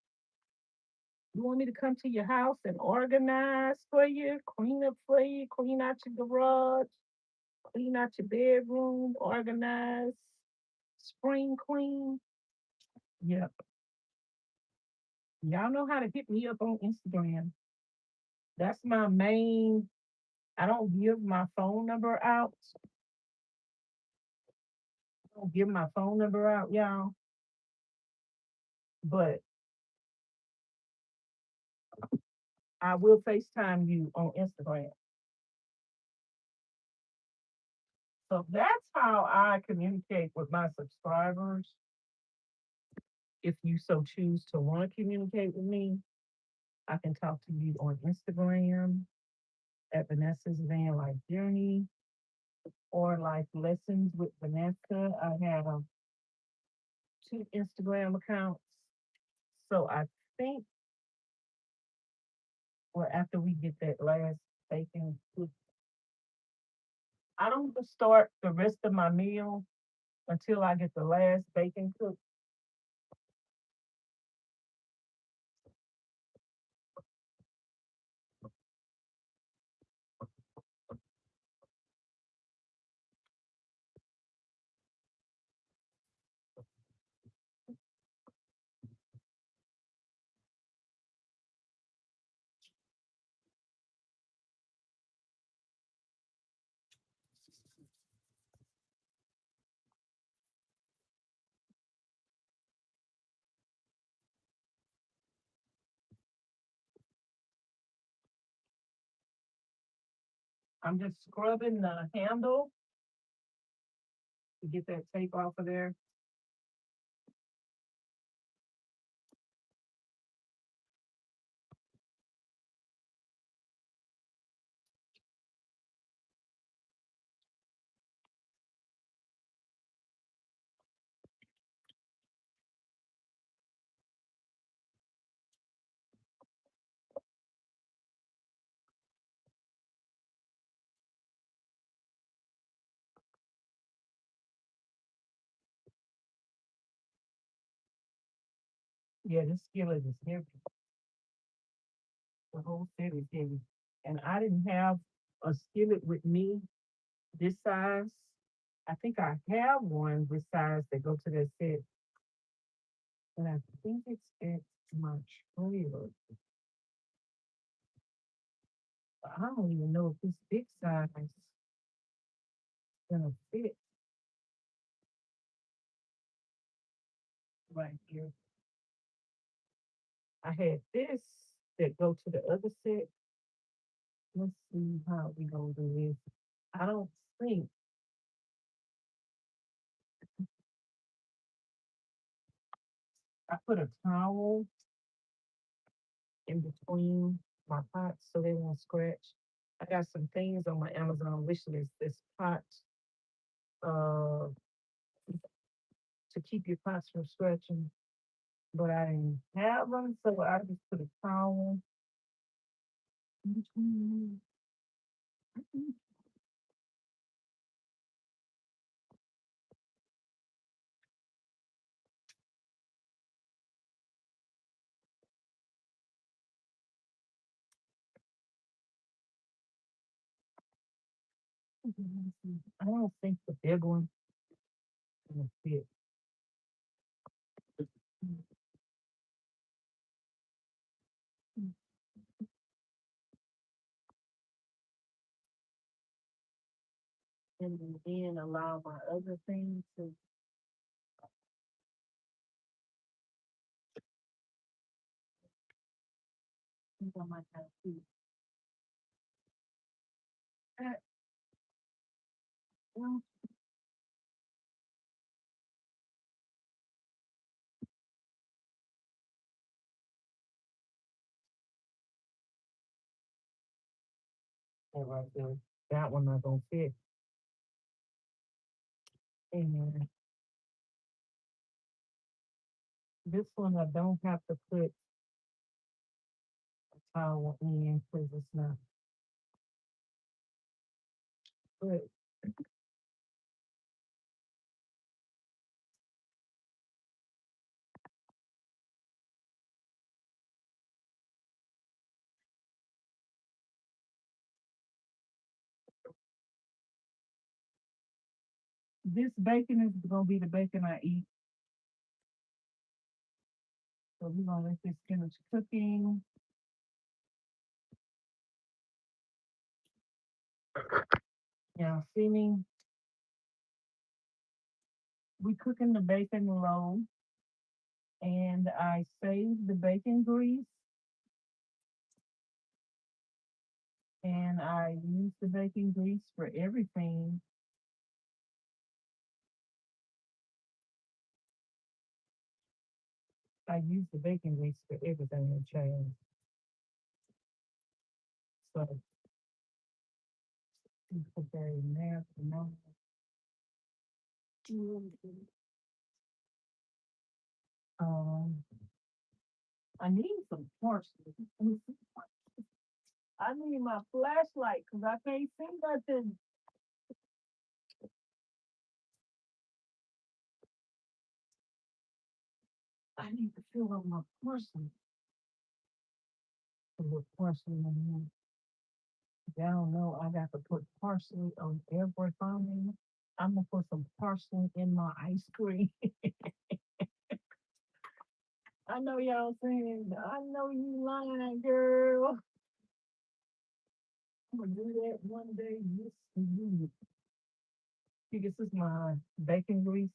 You want me to come to your house and organize for you, clean up for you, clean out your garage, clean out your bedroom, organize, spring clean. Yep. Y'all know how to hit me up on Instagram. That's my main. I don't give my phone number out. I don't give my phone number out, y'all. But I will FaceTime you on Instagram. So that's how I communicate with my subscribers. If you so choose to want to communicate with me, I can talk to you on Instagram at Vanessa's Van Life Journey or Life Lessons with Vanessa. I have two Instagram accounts. So I think, well, after we get that last bacon, I don't start the rest of my meal until I get the last bacon cooked. I'm just scrubbing the handle to get that tape off of there. Yeah, this skillet is heavy. The whole set is heavy. And I didn't have a skillet with me this size. I think I have one this size that go to that set, but I think it's at my trailer. I don't even know if this big size is gonna fit right here. I had this that go to the other set. Let's see how we gonna do this. I don't think I put a towel in between my pots so they won't scratch. I got some things on my Amazon wish list. This pot uh to keep your pots from scratching, but I didn't have them, so I just put a towel in between. I don't think the big one gonna fit. And then allow my other things to. I think I might have to. Well, that right there. That one not gonna fit. And this one I don't have to put a towel in because it's not. But this bacon is gonna be the bacon I eat. So we're gonna let this finish cooking. Now, see me, we cooking the bacon low, and I save the bacon grease, and I use the bacon grease for everything. I use the bacon grease for everything in change. So we put that in there for now. Um, I need some parsley. I need my flashlight because I can't see nothing. I need to fill up my parsley. Put parsley in here. Y'all know I got to put parsley on everything. I'm gonna put some parsley in my ice cream. I know y'all saying, I know you lying, girl. I'm gonna do that one day. Yes, indeed. This is my bacon grease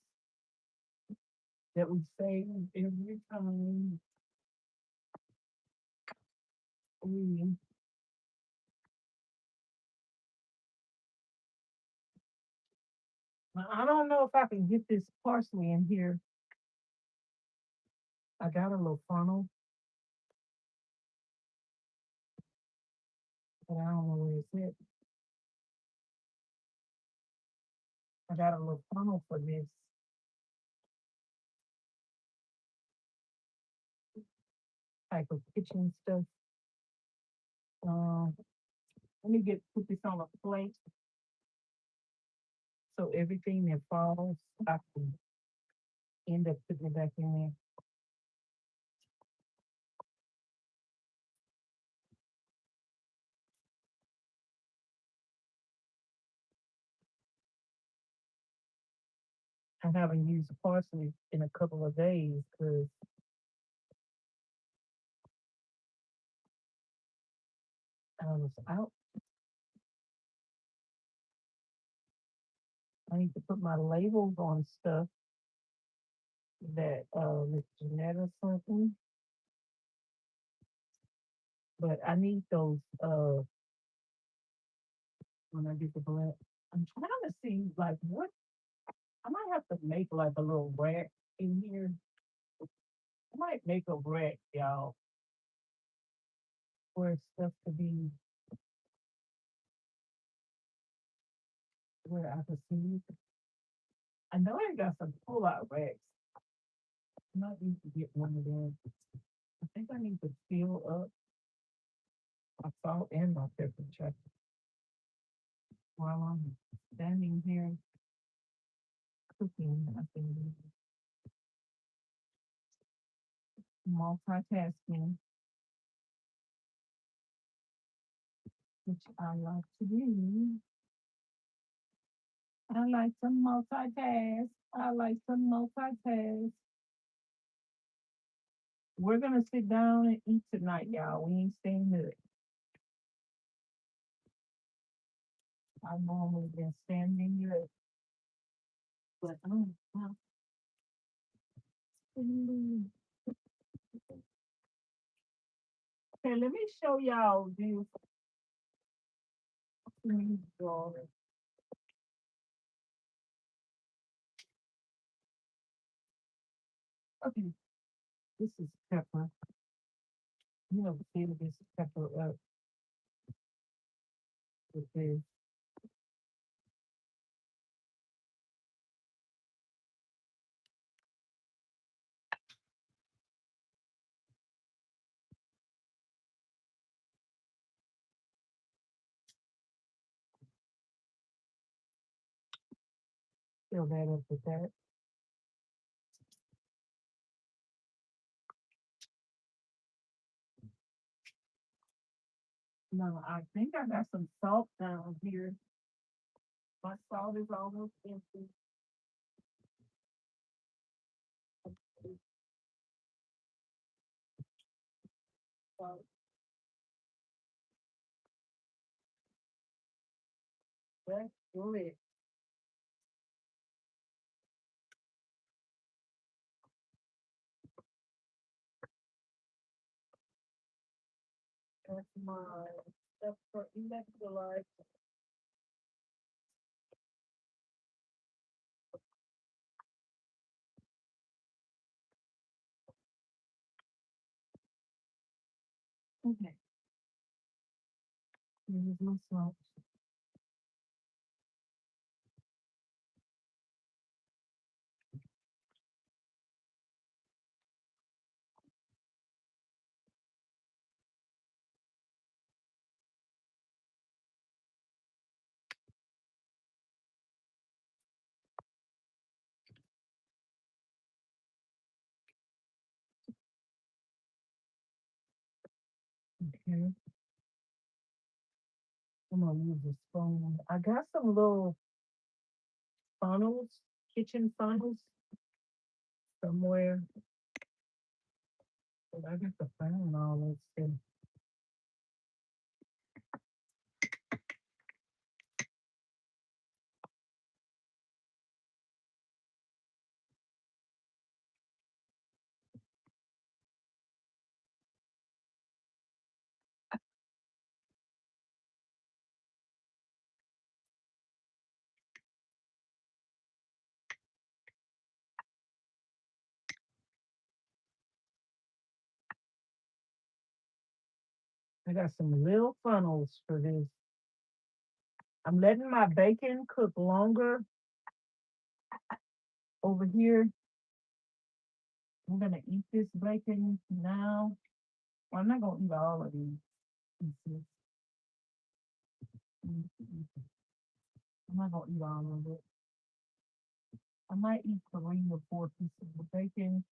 that we save every time we. Now, I don't know if I can get this parsley in here. I got a little funnel, but I don't know where it's at. I got a little funnel for this type of kitchen stuff. Um, Let me get put this on a plate so everything that falls, I can end up putting it back in there. I haven't used parsley in a couple of days because I was out. I need to put my labels on stuff that Miss Janetta sent me, but I need those when I get the black. I'm trying to see like what I might have to make like a little rack in here. I might make a rack, y'all, where stuff could be where I could see it. I know I got some pull-out racks. I might need to get one of them. I think I need to fill up my salt and my pepper check while I'm standing here cooking. I think multitasking, which I like to do. I like to multitask. I like to multitask. We're gonna sit down and eat tonight, y'all. We ain't staying there. I've normally been standing here, but I'm sitting. Okay, let me show y'all this. Okay, this is pepper. You know, fill this pepper up with this. Fill that up with that. No, I think I got some salt down here. My salt is almost empty. So let's do it. That's my stuff for electrolytes. Okay, here's my salt. Okay, I'm gonna use a spoon. I got some little funnels, kitchen funnels somewhere. But I got to find all this stuff. I got some little funnels for this. I'm letting my bacon cook longer over here. I'm gonna eat this bacon now. Well, I'm not gonna eat all of these pieces. I'm not gonna eat all of it. I might eat 3 or 4 pieces of bacon.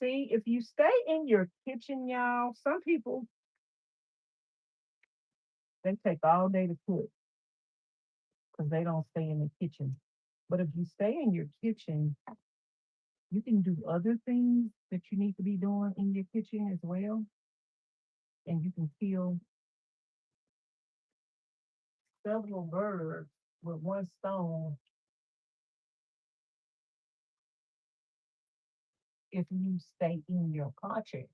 See, if you stay in your kitchen, y'all, some people they take all day to cook because they don't stay in the kitchen. But if you stay in your kitchen, you can do other things that you need to be doing in your kitchen as well. And you can kill several birds with one stone if you stay in your kitchen.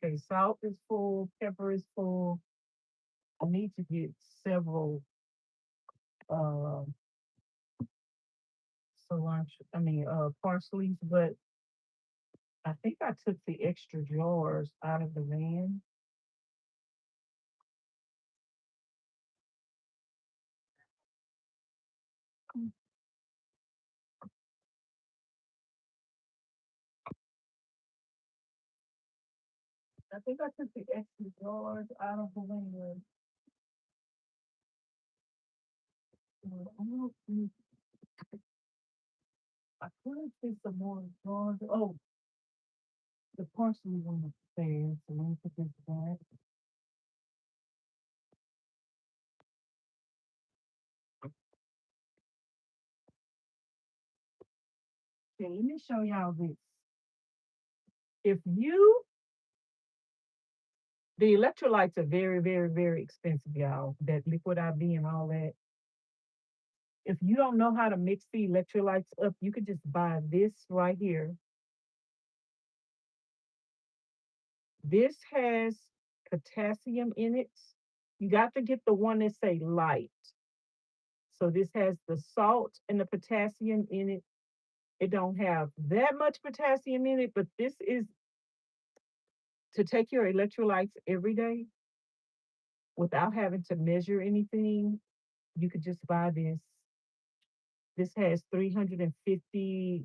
Okay, salt is full, pepper is full. I need to get several uh cilantro, parsley's, but I think I took the extra jars out of the van. I think I took the extra jars out of the van. I could have fit some more jars. Oh, the parsley one upstairs. So let me put this back. Okay, let me show y'all this. If you The electrolytes are very, very, very expensive, y'all. That liquid IV and all that. If you don't know how to mix the electrolytes up, you could just buy this right here. This has potassium in it. You got to get the one that say light. So this has the salt and the potassium in it. It don't have that much potassium in it, but this is to take your electrolytes every day without having to measure anything. You could just buy this. This has 350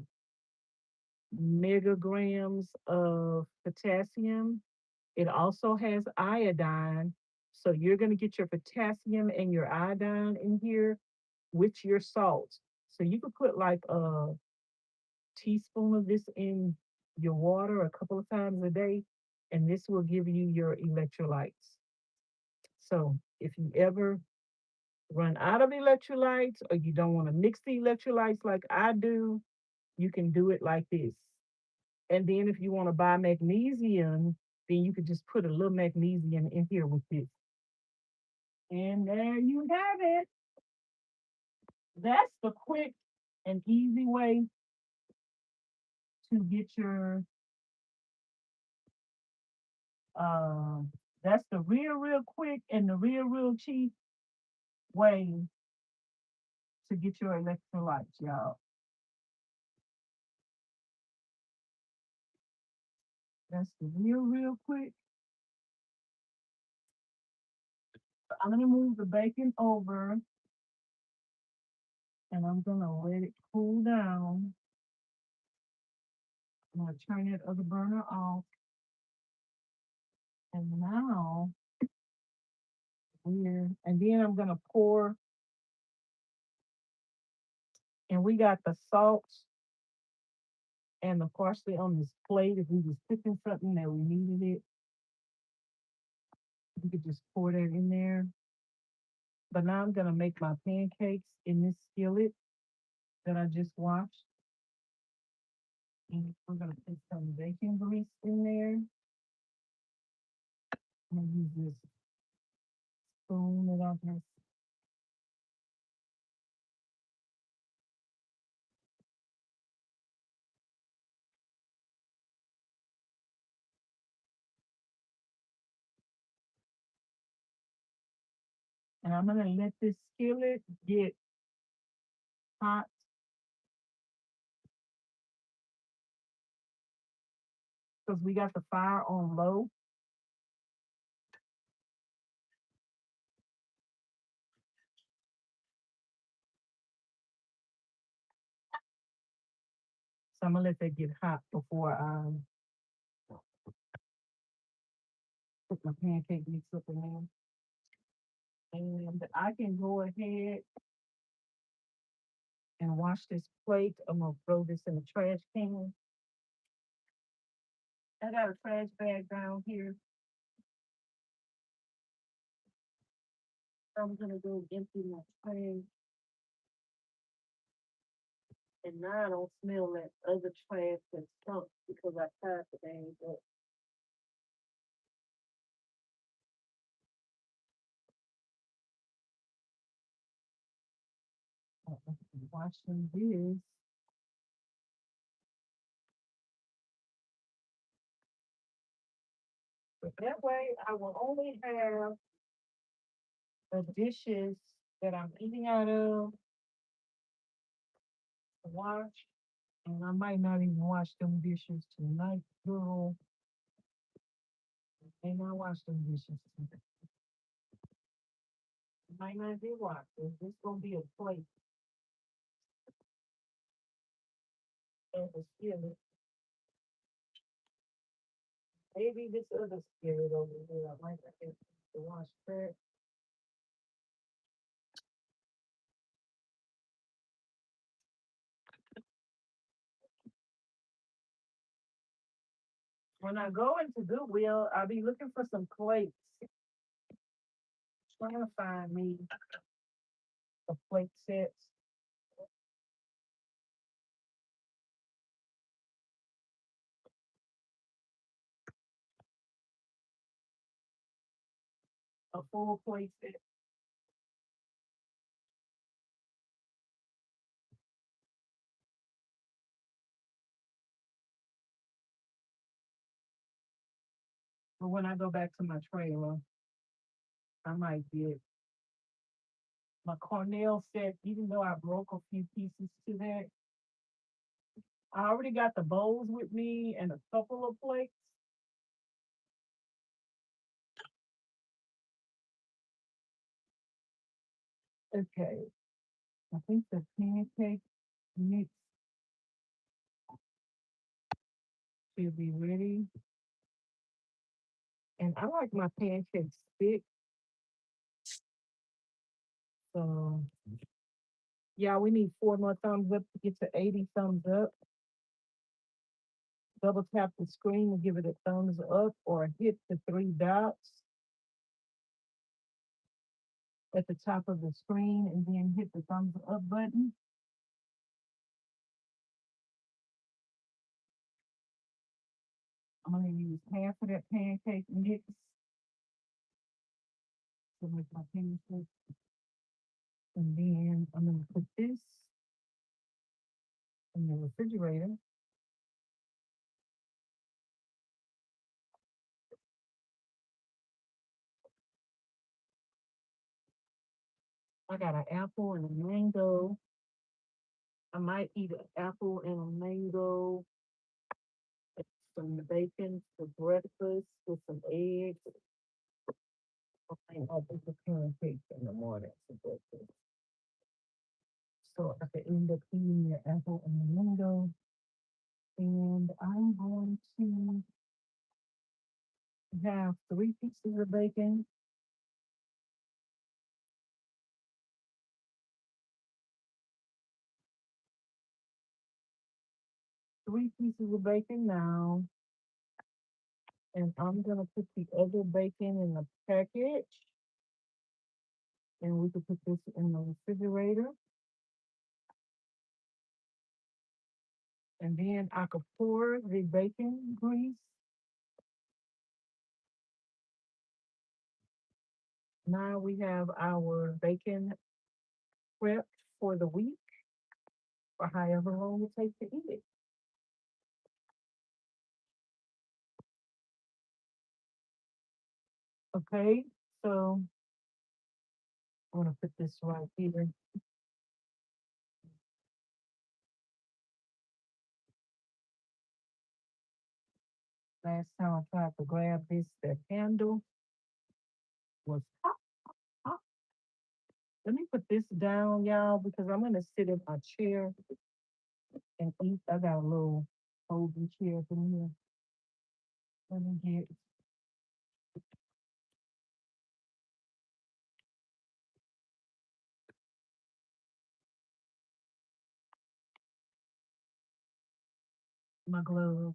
megagrams of potassium. It also has iodine. So you're going to get your potassium and your iodine in here with your salt. So you could put like a teaspoon of this in your water a couple of times a day, and this will give you your electrolytes. So if you ever run out of electrolytes or you don't want to mix the electrolytes like I do, you can do it like this. And then if you want to buy magnesium, then you could just put a little magnesium in here with this. And there you have it. That's the quick and easy way to get your uh that's the real quick and the real cheap way to get your electrolytes, y'all. That's the real quick. I'm gonna move the bacon over and I'm gonna let it cool down. I'm gonna turn that other burner off. And now and then I'm gonna pour, and we got the salt and the parsley on this plate. If we was cooking something that we needed it, we could just pour that in there. But now I'm gonna make my pancakes in this skillet that I just washed. And we're gonna put some bacon grease in there. I'm gonna use this spoon that I have. And I'm gonna let this skillet get hot. Because we got the fire on low. So I'm gonna let that get hot before I put my pancake mix up in there. And I can go ahead and wash this plate. I'm gonna throw this in the trash can. I got a trash bag down here. I'm gonna go empty my trash. And now I don't smell that other trash that's stunk because I tied the thing up. Washing this. But that way I will only have the dishes that I'm eating out of to wash. And I might not even wash them dishes tonight, girl. I may not wash them dishes tonight. I might not be washing. This gonna be a plate and a skillet. Maybe this other skillet over here. I might not have to wash that. When I go into Goodwill, I'll be looking for some plates. Trying to find me a plate sets. a full plate set. But when I go back to my trailer, I might get my Cornell set, even though I broke a few pieces to that. I already got the bowls with me and a couple of plates. Okay, I think the pancake mix should be ready. And I like my pancakes thick. So yeah, we need 4 more thumbs up to get to 80 thumbs up. Double tap the screen and give it a thumbs up or hit the 3 dots at the top of the screen and then hit the thumbs up button. I'm gonna use half of that pancake mix to make my pancakes. And then I'm gonna put this in the refrigerator. I got an apple and a mango. I might eat an apple and a mango and some bacon for breakfast with some eggs. I think I'll do the pancakes in the morning for breakfast. So I could end up eating the apple and the mango. And I'm going to have 3 pieces of bacon, 3 pieces of bacon now. And I'm gonna put the other bacon in the package. And we could put this in the refrigerator. And then I could pour the bacon grease. Now we have our bacon prepped for the week or however long it takes to eat it. Okay, so I'm gonna put this right here. Last time I tried to grab this, the handle was hot, hot. Let me put this down, y'all, because I'm gonna sit in my chair and eat. I got a little folding chair from here. Let me get my gloves.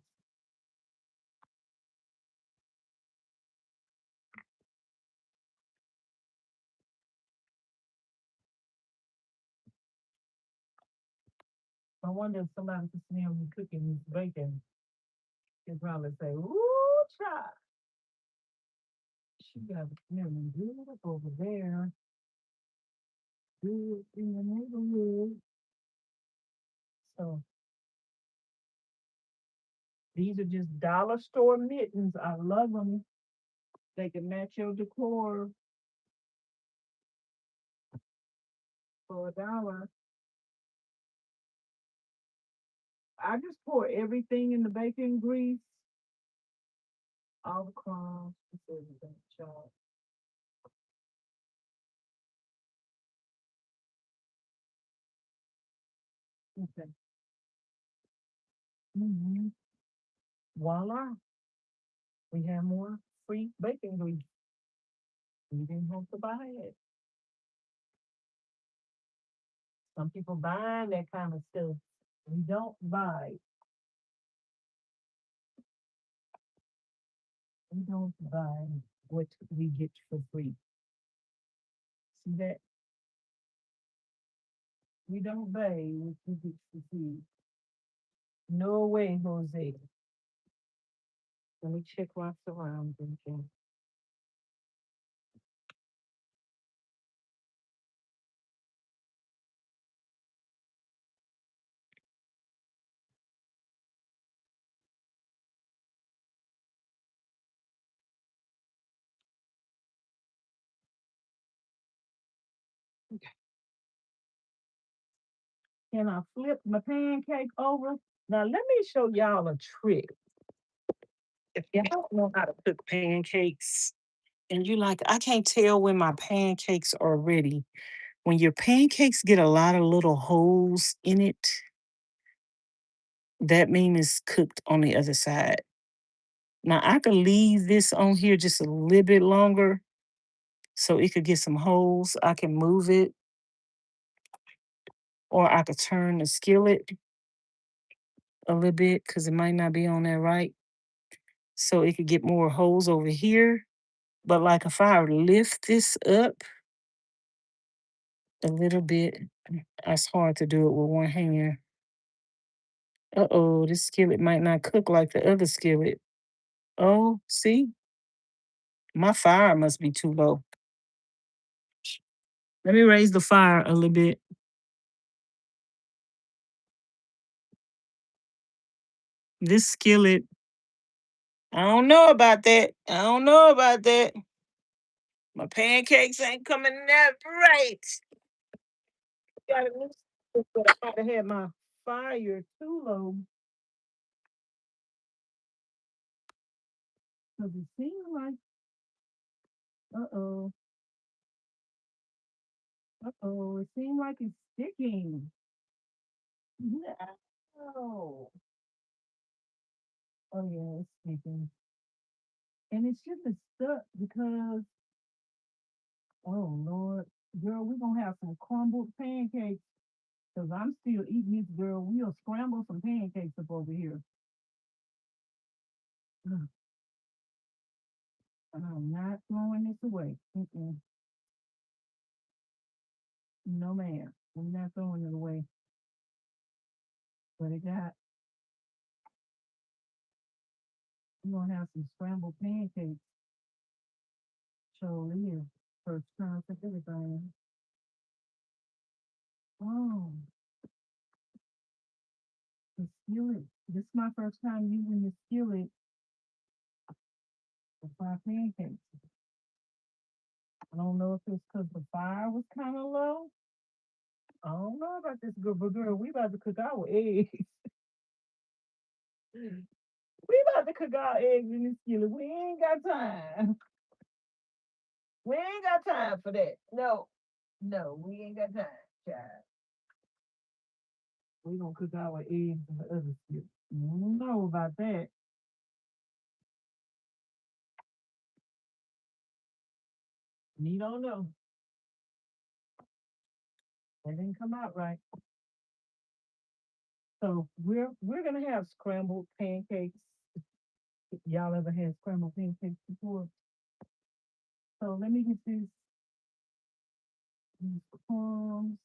I wonder if somebody can smell me cooking this bacon. They'll probably say, "Ooh, child, she got it smelling good up over there. Good in the neighborhood." So these are just dollar store mittens. I love them. They can match your decor for $1. I just pour everything in the bacon grease, all the crumbs, just everything, child. Okay. Mhm. Voila. We have more free bacon grease. You didn't have to buy it. Some people buying that kind of stuff. We don't buy. We don't buy what we get for free. See that? We don't buy what we get for free. No way, Jose. Let me check my surroundings. Can I flip my pancake over? Now let me show y'all a trick. If y'all don't know how to cook pancakes, and you like, I can't tell when my pancakes are ready. When your pancakes get a lot of little holes in it, that means it's cooked on the other side. Now I could leave this on here just a little bit longer so it could get some holes. I can move it, or I could turn the skillet a little bit because it might not be on there right. So it could get more holes over here. But like if I lift this up a little bit, it's hard to do it with one hand. Uh-oh, this skillet might not cook like the other skillet. Oh, see? My fire must be too low. Let me raise the fire a little bit. This skillet, I don't know about that. I don't know about that. My pancakes ain't coming that right. Got it loose, but I might have had my fire too low. Because it seems like, uh-oh, uh-oh, it seems like it's sticking. No. Oh, yeah, it's sticking. And it should have stuck because, oh, Lord, girl, we're going to have some crumbled pancakes. Because I'm still eating this, girl. We'll scramble some pancakes up over here. Ugh, I'm not throwing this away. Mm-mm. No, ma'am. I'm not throwing it away. But it got, we're going to have some scrambled pancakes. So, yeah, first time for everything. Oh, the skillet. This is my first time using the skillet for fried pancakes. I don't know if it's because the fire was kind of low. I don't know about this girl, but girl, we about to cook our eggs. We about to cook our eggs in this skillet. We ain't got time. We ain't got time for that. No, no, we ain't got time, child. We gonna cook our eggs in the other skillet. I don't know about that. You don't know. That didn't come out right. So we're gonna have scrambled pancakes. Y'all ever had scrambled pancakes before? So let me get these crumbs.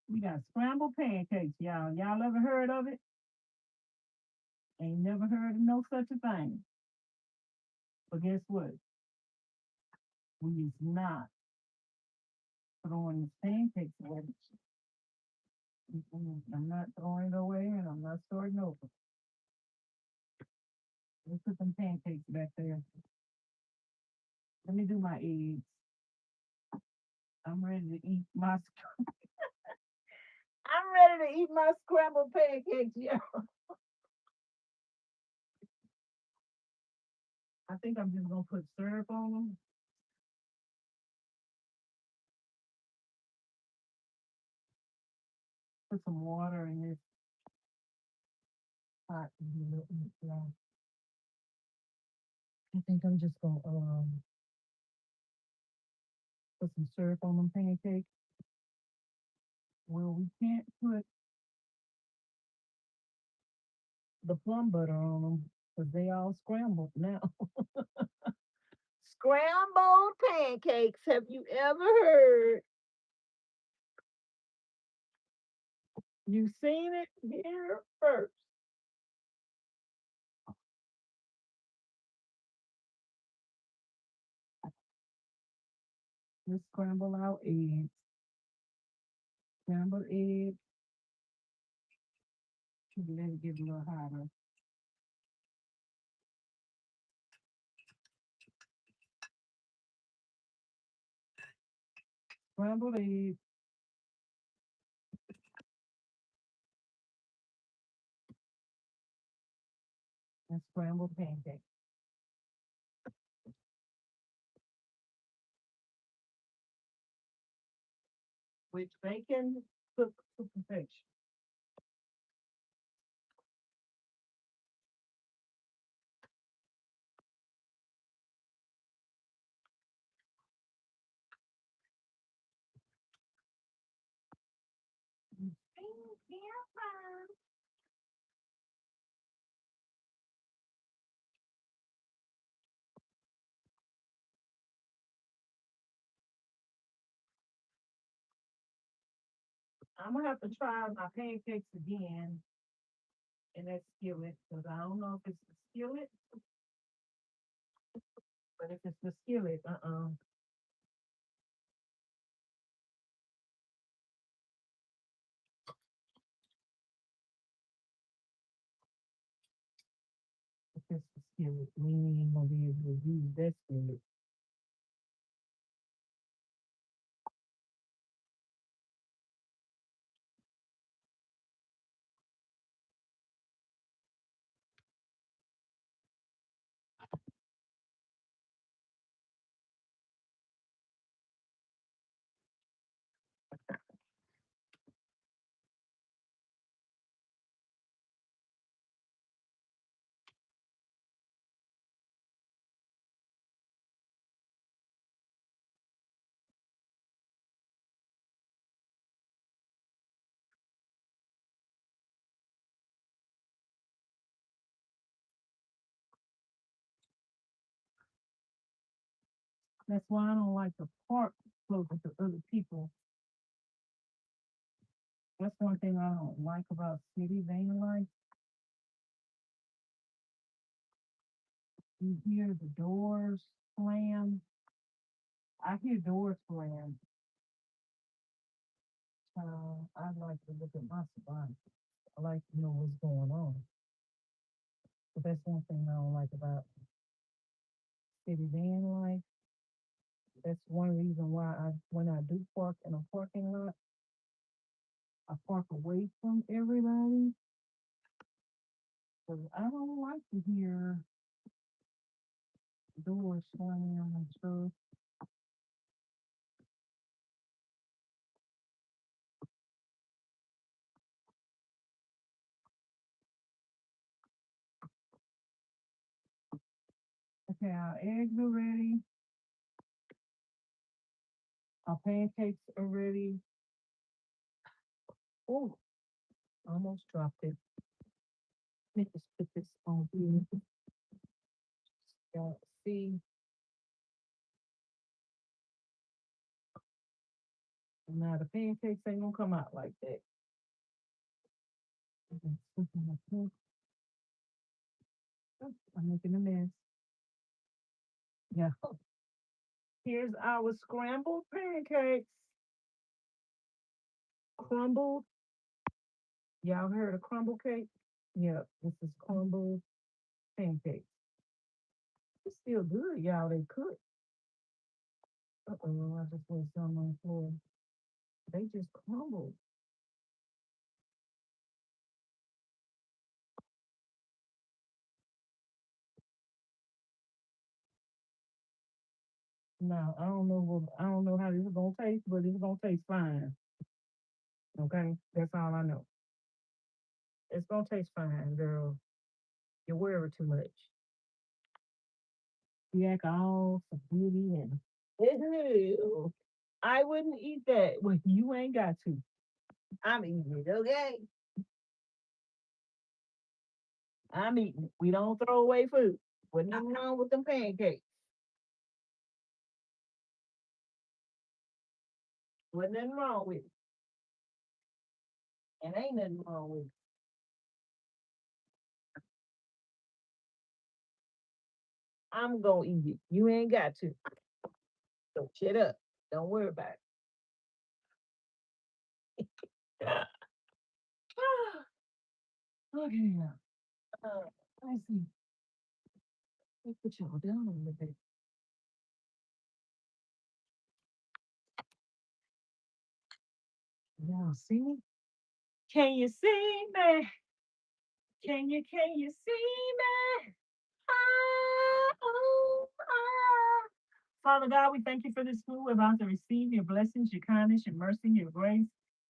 We got scrambled pancakes, y'all. Y'all ever heard of it? Ain't never heard of no such a thing. But guess what? We is not throwing these pancakes away. Mm-mm. I'm not throwing it away and I'm not starting over. Let's put some pancakes back there. Let me do my eggs. I'm ready to eat my I'm ready to eat my scrambled pancakes, yeah. I think I'm just gonna put syrup on them. Put some water in this pot and do a little bit. I think I'm just gonna put some syrup on them pancakes. Well, we can't put the plum butter on them because they all scrambled now. Scrambled pancakes. Have you ever heard? You seen it here first. Let's scramble our eggs. Scrambled eggs. Let it get a little hotter. Scrambled eggs. And scrambled pancakes. With bacon cooked to perfection. I'm gonna have to try my pancakes again in that skillet because I don't know if it's the skillet, but if it's the skillet, if it's the skillet, we ain't gonna be able to use that skillet. That's why I don't like to park closer to other people. That's one thing I don't like about city van life. You hear the doors slam. I hear doors slam. I like to look at my surroundings. I like to know what's going on. But that's one thing I don't like about city van life. That's one reason why when I do park in a parking lot, I park away from everybody. Because I don't like to hear doors slam and stuff. Okay, our eggs are ready. Our pancakes are ready. Oh, almost dropped it. Let me just put this on here. Y'all see, now the pancakes ain't gonna come out like that. I'm making a mess. Yeah. Here's our scrambled pancakes. Crumbled. Y'all heard of crumble cake? Yeah, this is crumbled pancakes. It's still good, y'all. They cook. Uh-oh, I just put some on the floor. They just crumbled. No, I don't know I don't know how this is gonna taste, but it's gonna taste fine. Okay, that's all I know. It's gonna taste fine, girl. You worry too much. You act all so pretty and ew. I wouldn't eat that. Well, you ain't got to. I'm eating it, okay? I'm eating it. We don't throw away food. What's nothing wrong with them pancakes? What's nothing wrong with it? And ain't nothing wrong with it. I'm gonna eat it. You ain't got to. So shut up. Don't worry about it. Okay, now. Let's see. Let's put y'all down a little bit. Y'all see me? Can you see me? Can you see me? Ah. Father God, we thank you for this food. We're about to receive your blessings, your kindness, your mercy, your grace,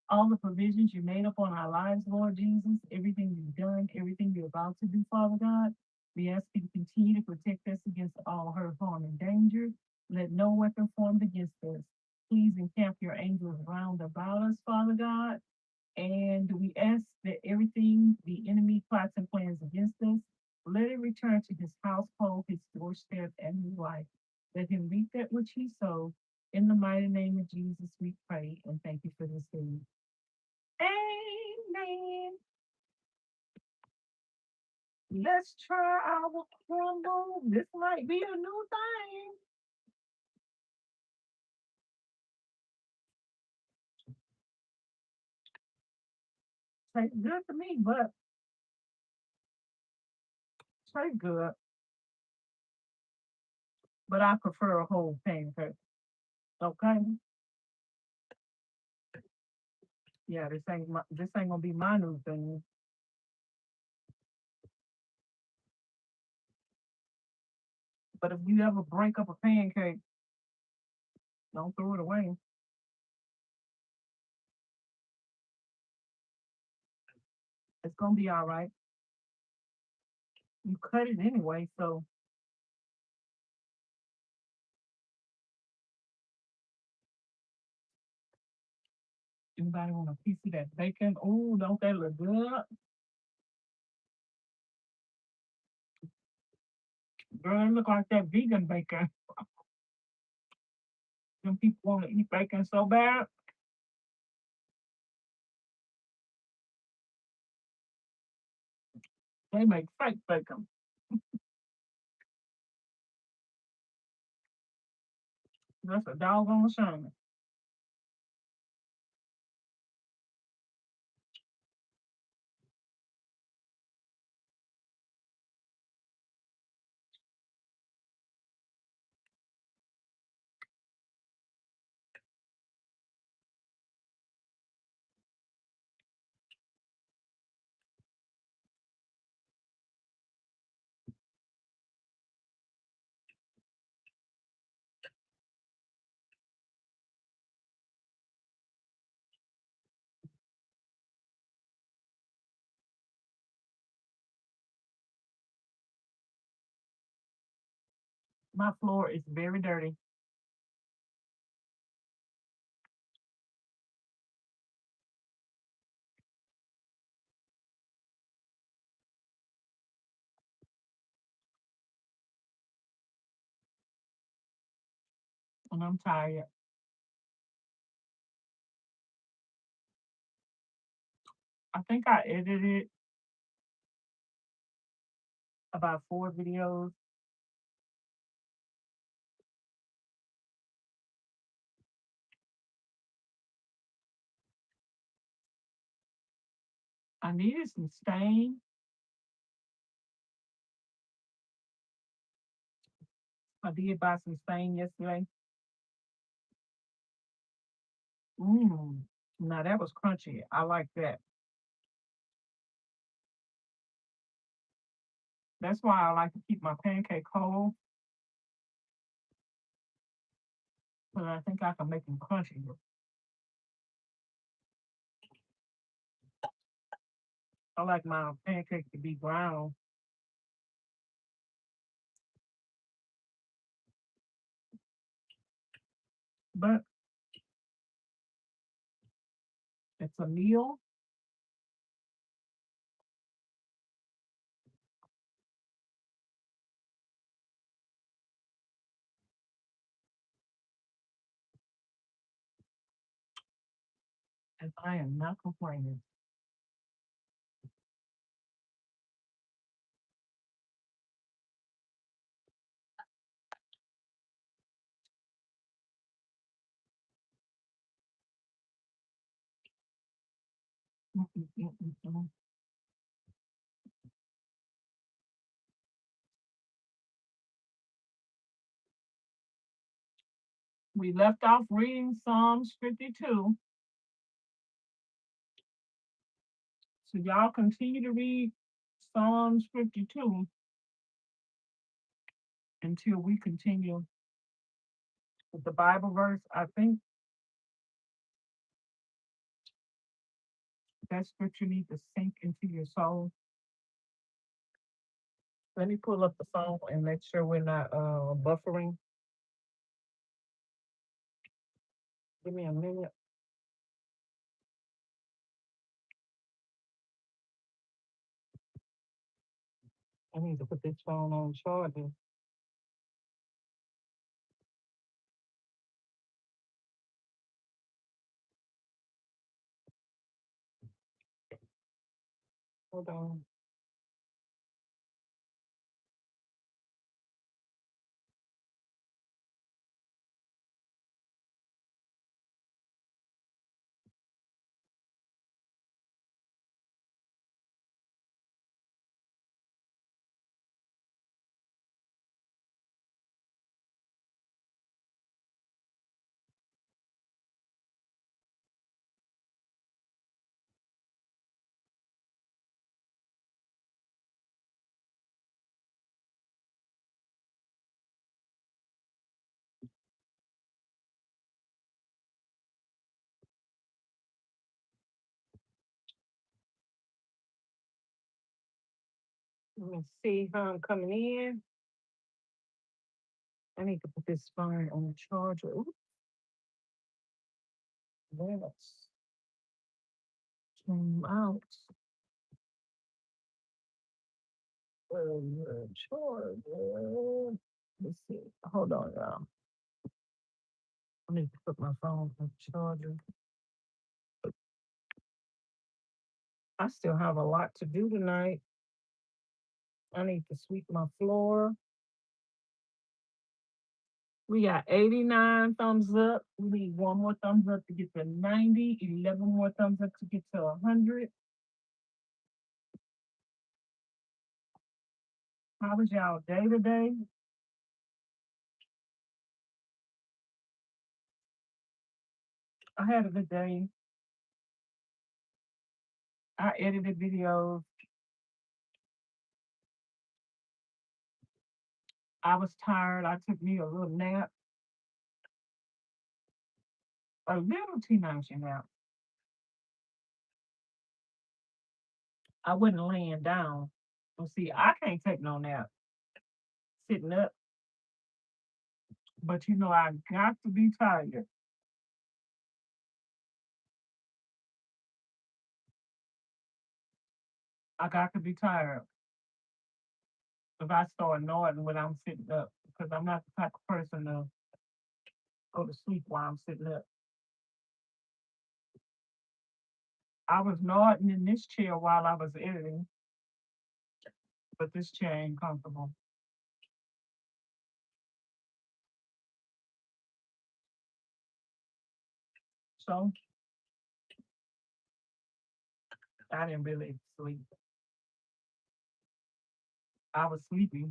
all the provisions you made upon our lives, Lord Jesus, everything you've done, everything you're about to do, Father God. We ask you to continue to protect us against all hurt, harm, and danger. Let no weapon formed against us. Please encamp your angels round about us, Father God. And we ask that everything the enemy plots and plans against us, let it return to his household, his doorstep, and his life. Let him reap that which he sowed. In the mighty name of Jesus, we pray and thank you for this day. Amen. Let's try our crumble. This might be a new thing. Tastes good to me, but tastes good. But I prefer a whole pancake. Okay. Yeah, this ain't gonna be my new thing. But if you ever break up a pancake, don't throw it away. It's gonna be all right. You cut it anyway, so anybody want a piece of that bacon? Oh, don't that look good? Girl, it look like that vegan bacon. Some people want to eat bacon so bad. They make fake bacon. That's a doggone shame. My floor is very dirty, and I'm tired. I think I edited about 4 videos. I needed some stain. I did buy some stain yesterday. Mmm. Now that was crunchy. I like that. That's why I like to keep my pancake cold But I think I can make them crunchier. I like my pancakes to be brown, but it's a meal. And I am not complaining. Mm, mm, mm, mm, mm. We left off reading Psalms 52. So y'all continue to read Psalms 52 until we continue with the Bible verse. I think that scripture needs to sink into your soul. Let me pull up the phone and make sure we're not buffering. Give me a minute. I need to put this phone on charger. Hold on. Let me see how I'm coming in. I need to put this phone on charger. Ooh, let's zoom out. Charger. Let's see. Hold on, y'all. I need to put my phone on charger. I still have a lot to do tonight. I need to sweep my floor. We got 89 thumbs up. We need one more thumbs up to get to 90, 11 more thumbs up to get to 100. How was y'all day today? I had a good day. I edited videos. I was tired. I took me a little nap, a little teenager nap. I wasn't laying down. Well, see, I can't take no nap sitting up, but I got to be tired. I got to be tired if I start nodding when I'm sitting up because I'm not the type of person to go to sleep while I'm sitting up. I was nodding in this chair while I was editing, but this chair ain't comfortable. So I didn't really sleep. I was sleepy,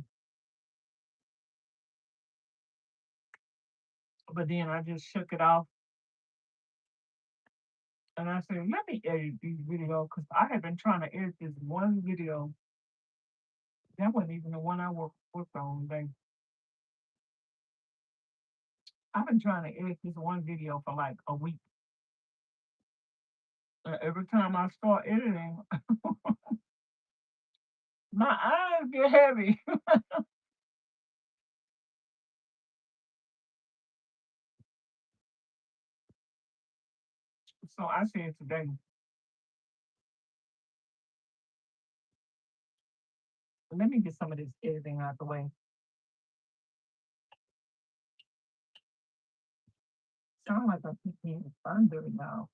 but then I just shook it off and I said, let me edit these videos because I had been trying to edit this one video. That wasn't even the one I worked on today. I've been trying to edit this one video for like a week. Every time I start editing, my eyes get heavy. So I said today, let me get some of this editing out the way. Sound like I keep getting thunder now.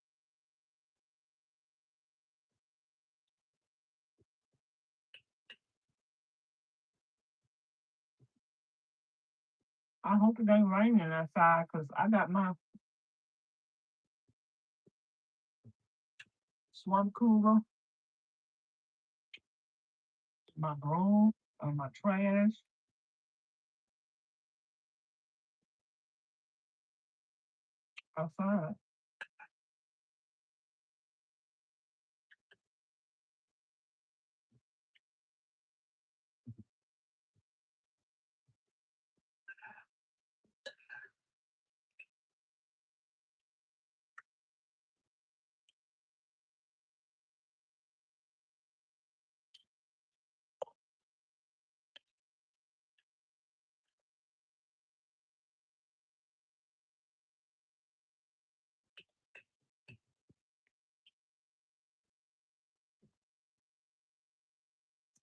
I hope it ain't raining outside because I got my swamp cooler, my broom, and my trash outside.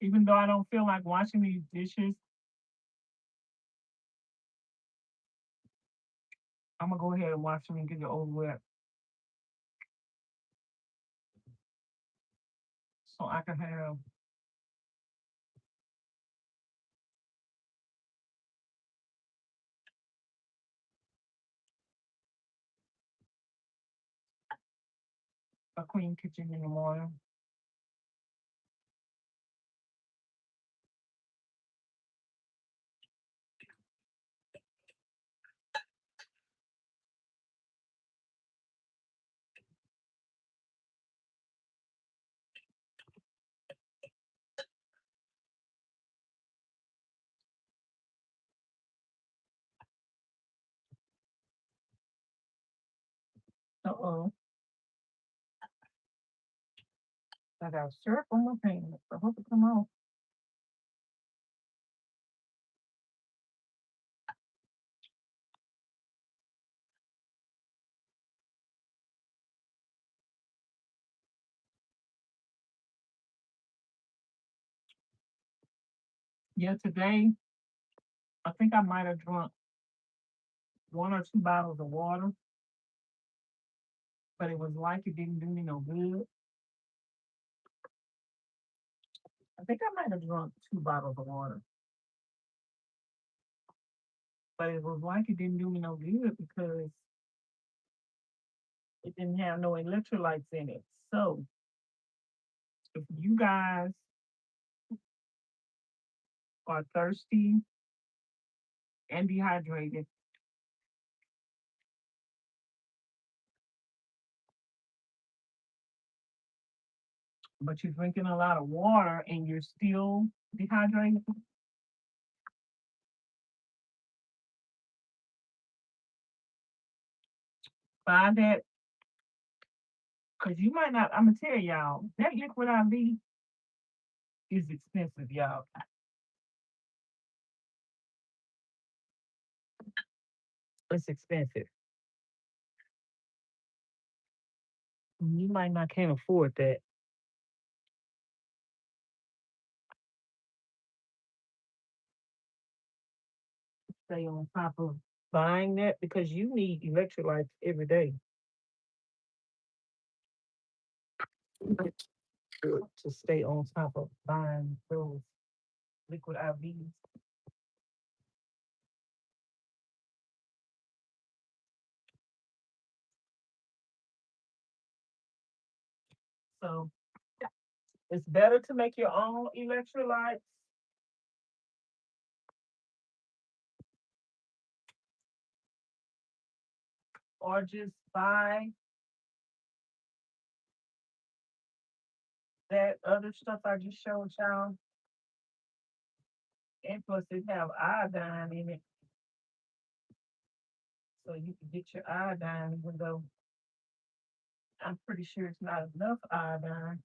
Even though I don't feel like washing these dishes, I'm gonna go ahead and wash them and get it over with so I can have a clean kitchen in the morning. Uh-oh. I got syrup on my pants. I hope it come out. Yeah, today I think I might have drunk 1 or 2 bottles of water, but it was like it didn't do me no good. I think I might have drunk 2 bottles of water, but it was like it didn't do me no good because it didn't have no electrolytes in it. So if you guys are thirsty and dehydrated, but you're drinking a lot of water and you're still dehydrated, buy that because you might not. I'm gonna tell y'all that liquid IV is expensive, y'all. It's expensive. You might not can't afford that. Stay on top of buying that because you need electrolytes every day to stay on top of buying those liquid IVs. So it's better to make your own electrolytes or just buy that other stuff I just showed y'all. And plus it have iodine in it. so you can get your iodine, even though I'm pretty sure it's not enough iodine.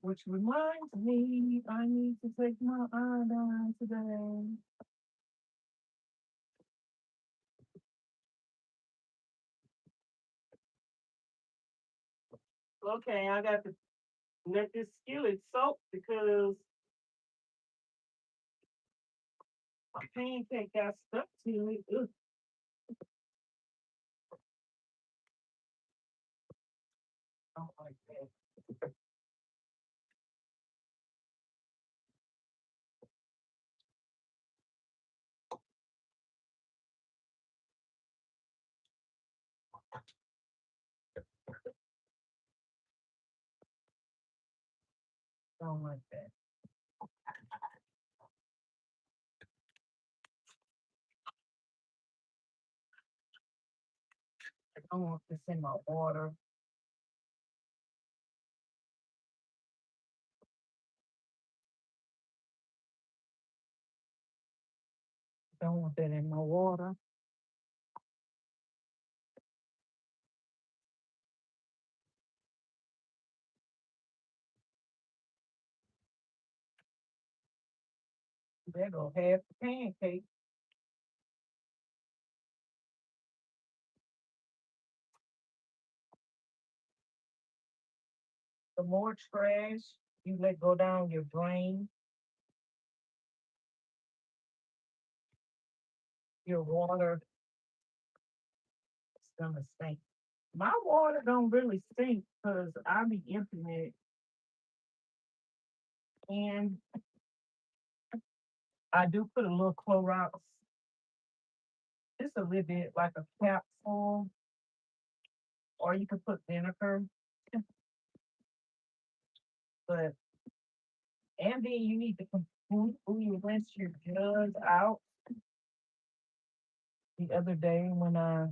Which reminds me, I need to take my iodine today. Okay, I got to let this skillet soak because my pancake got stuck to it. Ugh, I don't like that. I don't like that. I don't want this in my water. I don't want that in my water. There go half the pancake. The more trash you let go down your drain, your water is gonna stink. My water don't really stink because I be emptying it and I do put a little Clorox, just a little bit like a capsule, or you can put vinegar. But and then you need to completely rinse your jug out. The other day when I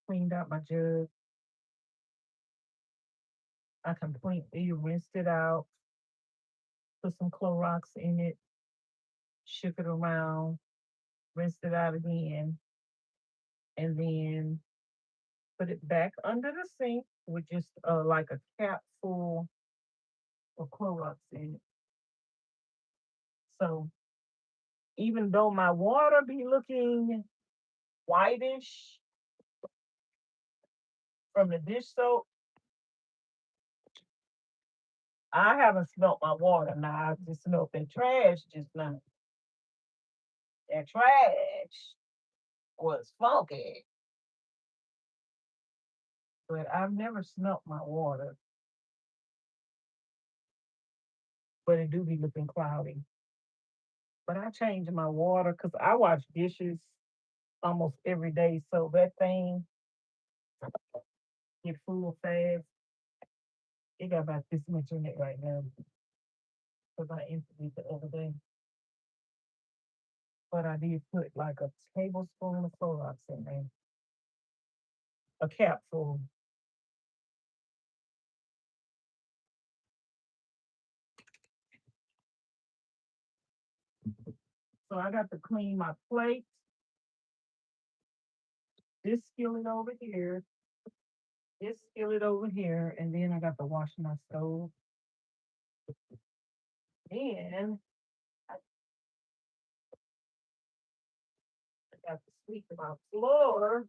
cleaned out my jug, I completely rinsed it out, put some Clorox in it, shook it around, rinsed it out again, and then put it back under the sink with just like a cap full of Clorox in it. So even though my water be looking whitish from the dish soap, I haven't smelt my water. Now I just smelt that trash just now. That trash was funky, but I've never smelt my water. But it do be looking cloudy. But I change my water because I wash dishes almost every day, so that thing get full fast. It got about this much in it right now because I emptied it the other day. But I did put like a tablespoon of Clorox in there, a capful. So I got to clean my plate, this skillet over here, this skillet over here, and then I got to wash my stove. Then I got to sweep my floor.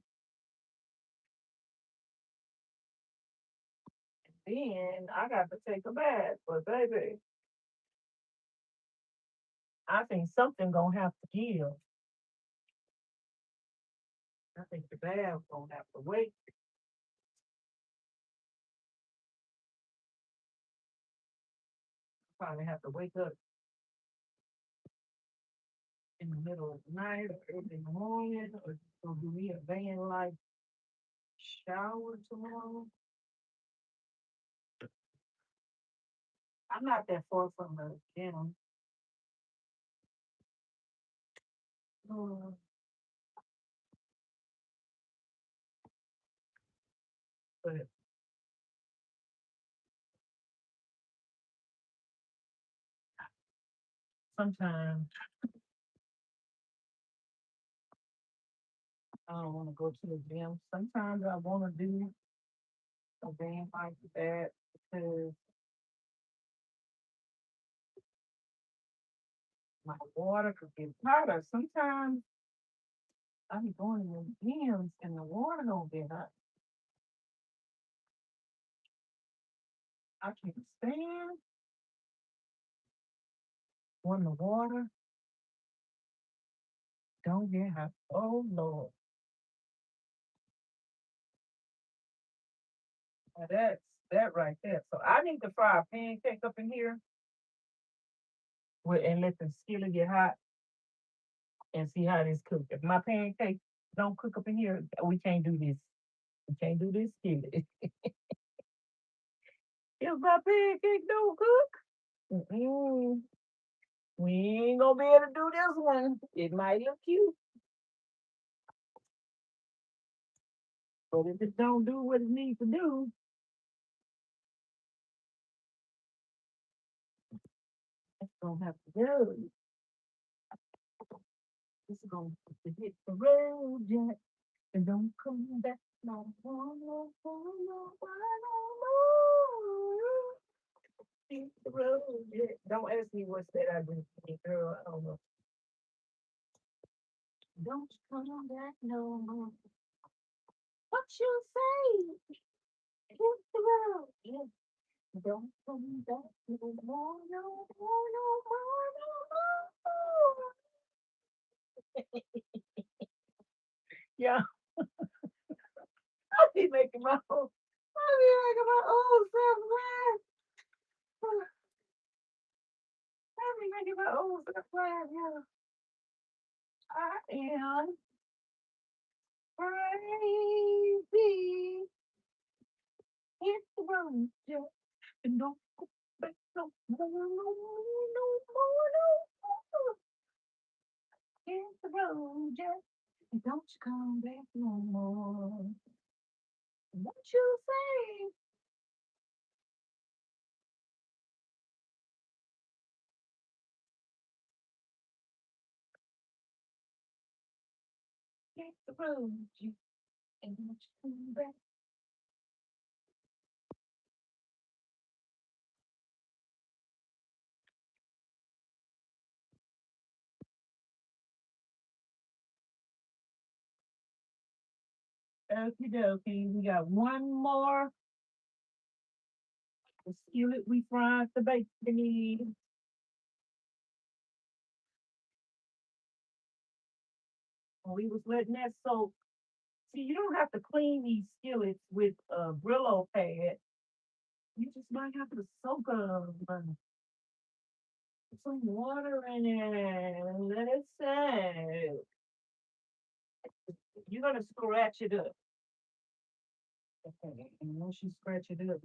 Then I got to take a bath. But baby, I think something gonna have to give. I think the bath gonna have to wait. Probably have to wake up in the middle of the night or early in the morning, or go do me a van life shower tomorrow. I'm not that far from the gym. Uh, but sometimes I don't want to go to the gym. Sometimes I want to do a van like that because my water could get hotter. Sometimes I be going in the gyms and the water don't get hot. I can't stand when the water don't get hot. Oh Lord. Now that's that right there. So I need to fry a pancake up in here with and let the skillet get hot and see how this cook. If my pancake don't cook up in here, we can't do this. We can't do this skillet. If my pancake don't cook, we ain't gonna be able to do this one. It might look cute, but if it don't do what it needs to do, it's gonna have to go. It's gonna have to hit the road, Jack, and don't come back no more, no more, no more, no more. Hit the road, Jack. Don't ask me what's that I do, girl. I don't know. Don't come back no more. What you say? Hit the road, yeah. Don't come back no more, no more, no more, no more. Yeah, I be making my own. I be making my own self laugh. I be making my own self laugh. Yeah, I am crazy. Hit the road, yeah, and don't go back no more, no more, no more, no more. Hit the road, yeah, and don't you come back no more. What you say? Hit the road, yeah, and don't you come back. Okie dokie. We got one more the skillet we fried the bacon in. We was letting that soak. See, you don't have to clean these skillets with a Brillo pad. You just might have to soak them. Put some water in it and let it set. You're gonna scratch it up. Okay. And once you scratch it up,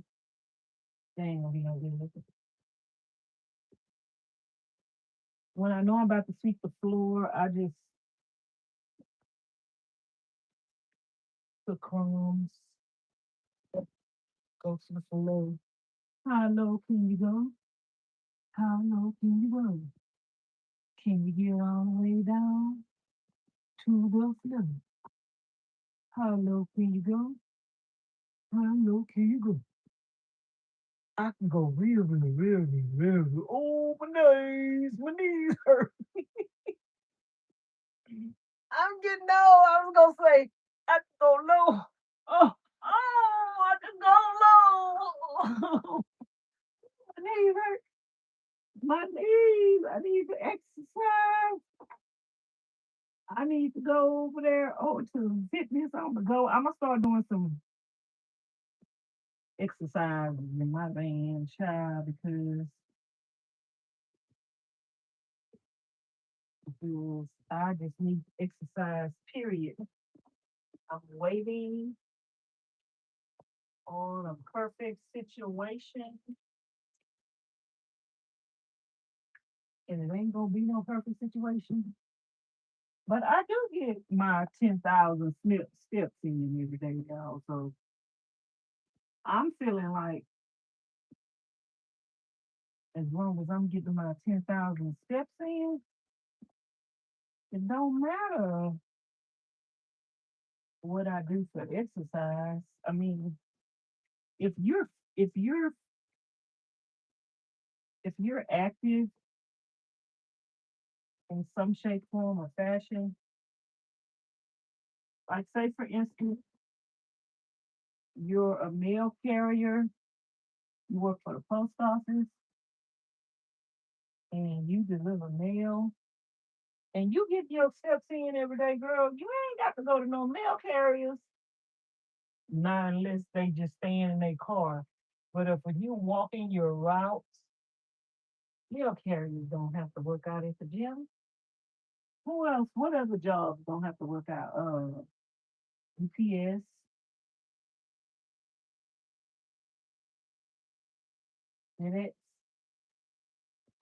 dang, gonna be no good. When I know I'm about to sweep the floor, I just put crumbs, go to the floor. How low can you go? How low can you go? Can you get all the way down to the floor? How low can you go? How low can you go? I can go really, really, really. Oh, my knees hurt. I'm getting old. I was gonna say I can go low. Oh, I can go low. My knees hurt. My knees. I need to exercise. I need to go over there. Oh, to fitness. I'm gonna go. I'm gonna start doing some exercise in my van, child, because I just need exercise, period. I'm waiting on a perfect situation, and it ain't gonna be no perfect situation. But I do get my 10,000 steps in every day, y'all. So I'm feeling like As long as I'm getting my 10,000 steps in, it don't matter what I do for exercise. I mean, if you're if you're if you're active in some shape, form, or fashion, like say for instance, you're a mail carrier, you work for the post office, and you deliver mail, and you get your steps in every day, girl, you ain't got to go to no mail carriers. Not unless they just stand in their car. But if you walking your routes, mail carriers don't have to work out at the gym. Who else? What other jobs don't have to work out? UPS, FedEx.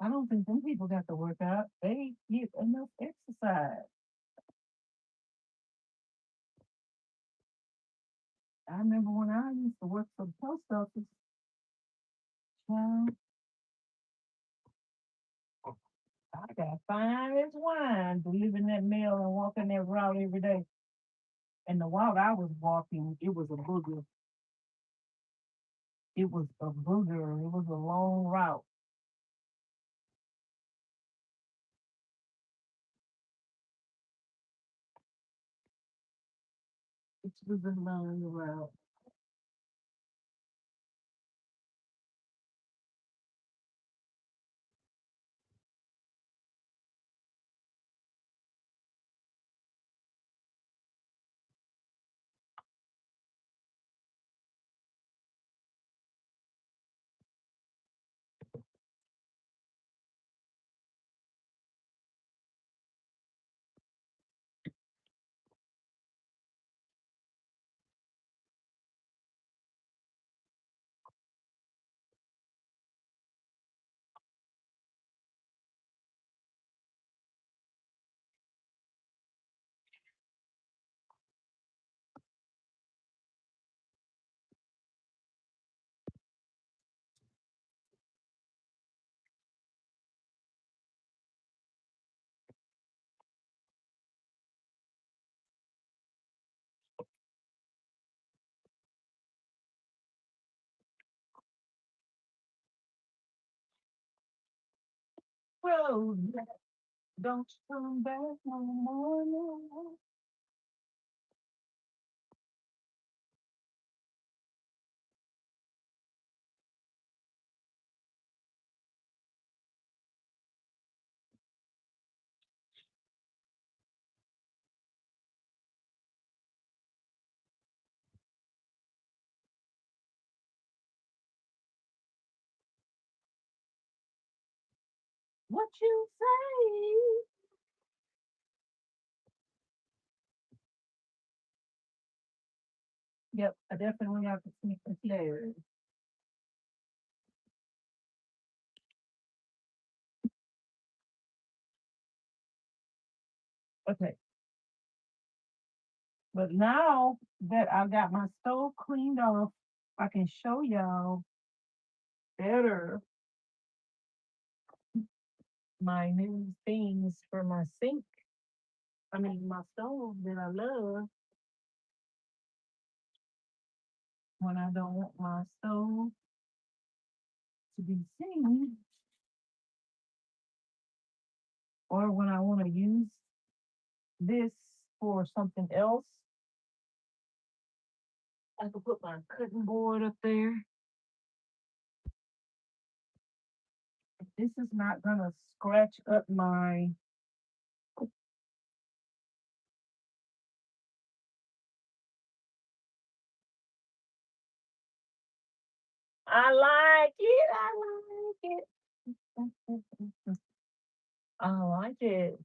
I don't think them people got to work out. They get enough exercise. I remember when I used to work for the post office, child, I got fine as wine delivering that mail and walking that route every day. And the route I was walking, it was a booger. It was a booger. It was a long route. It was a long route. Well, don't come back no more. No more. What you say? Yep, I definitely have to sneak the flares. Okay, but now that I got my stove cleaned off, I can show y'all better my new things for my sink. I mean, my stove that I love when I don't want my stove to be seen or when I want to use this for something else. I can put my cutting board up there. This is not gonna scratch up my. I like it. I like it. I like it.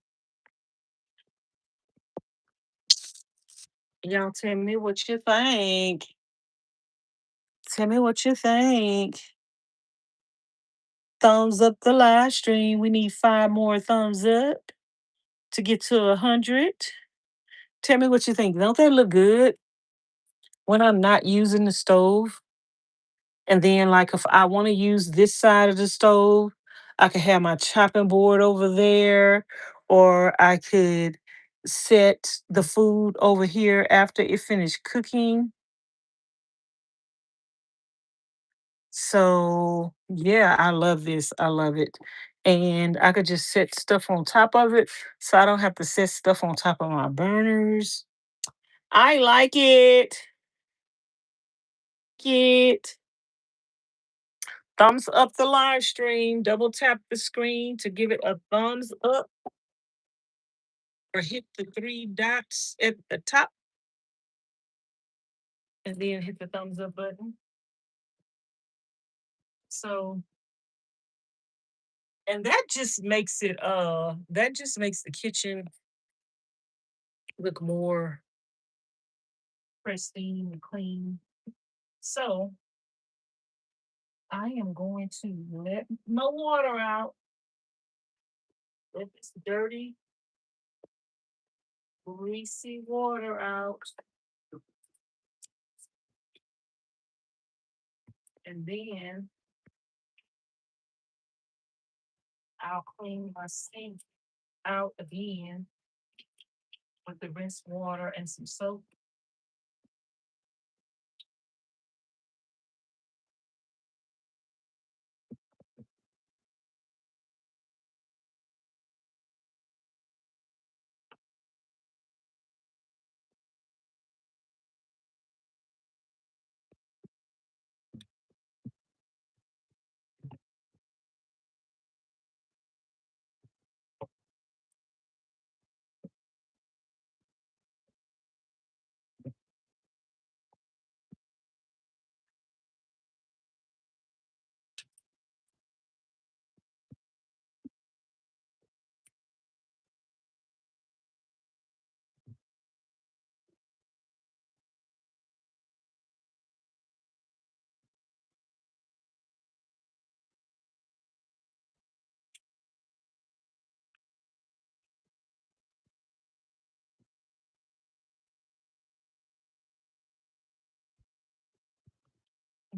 Y'all tell me what you think. Tell me what you think. Thumbs up the live stream. We need 5 more thumbs up to get to 100. Tell me what you think. Don't they look good when I'm not using the stove? And then, like, if I want to use this side of the stove, I could have my chopping board over there, or I could set the food over here after it finished cooking. So, yeah, I love this. I love it. And I could just set stuff on top of it so I don't have to set stuff on top of my burners. I like it. It. Thumbs up the live stream. Double tap the screen to give it a thumbs up or hit the three dots at the top and then hit the thumbs up button. So, and that just makes the kitchen look more pristine and clean. So, I am going to let my water out. Let this dirty, greasy water out. And then I'll clean my sink out again with the rinse water and some soap.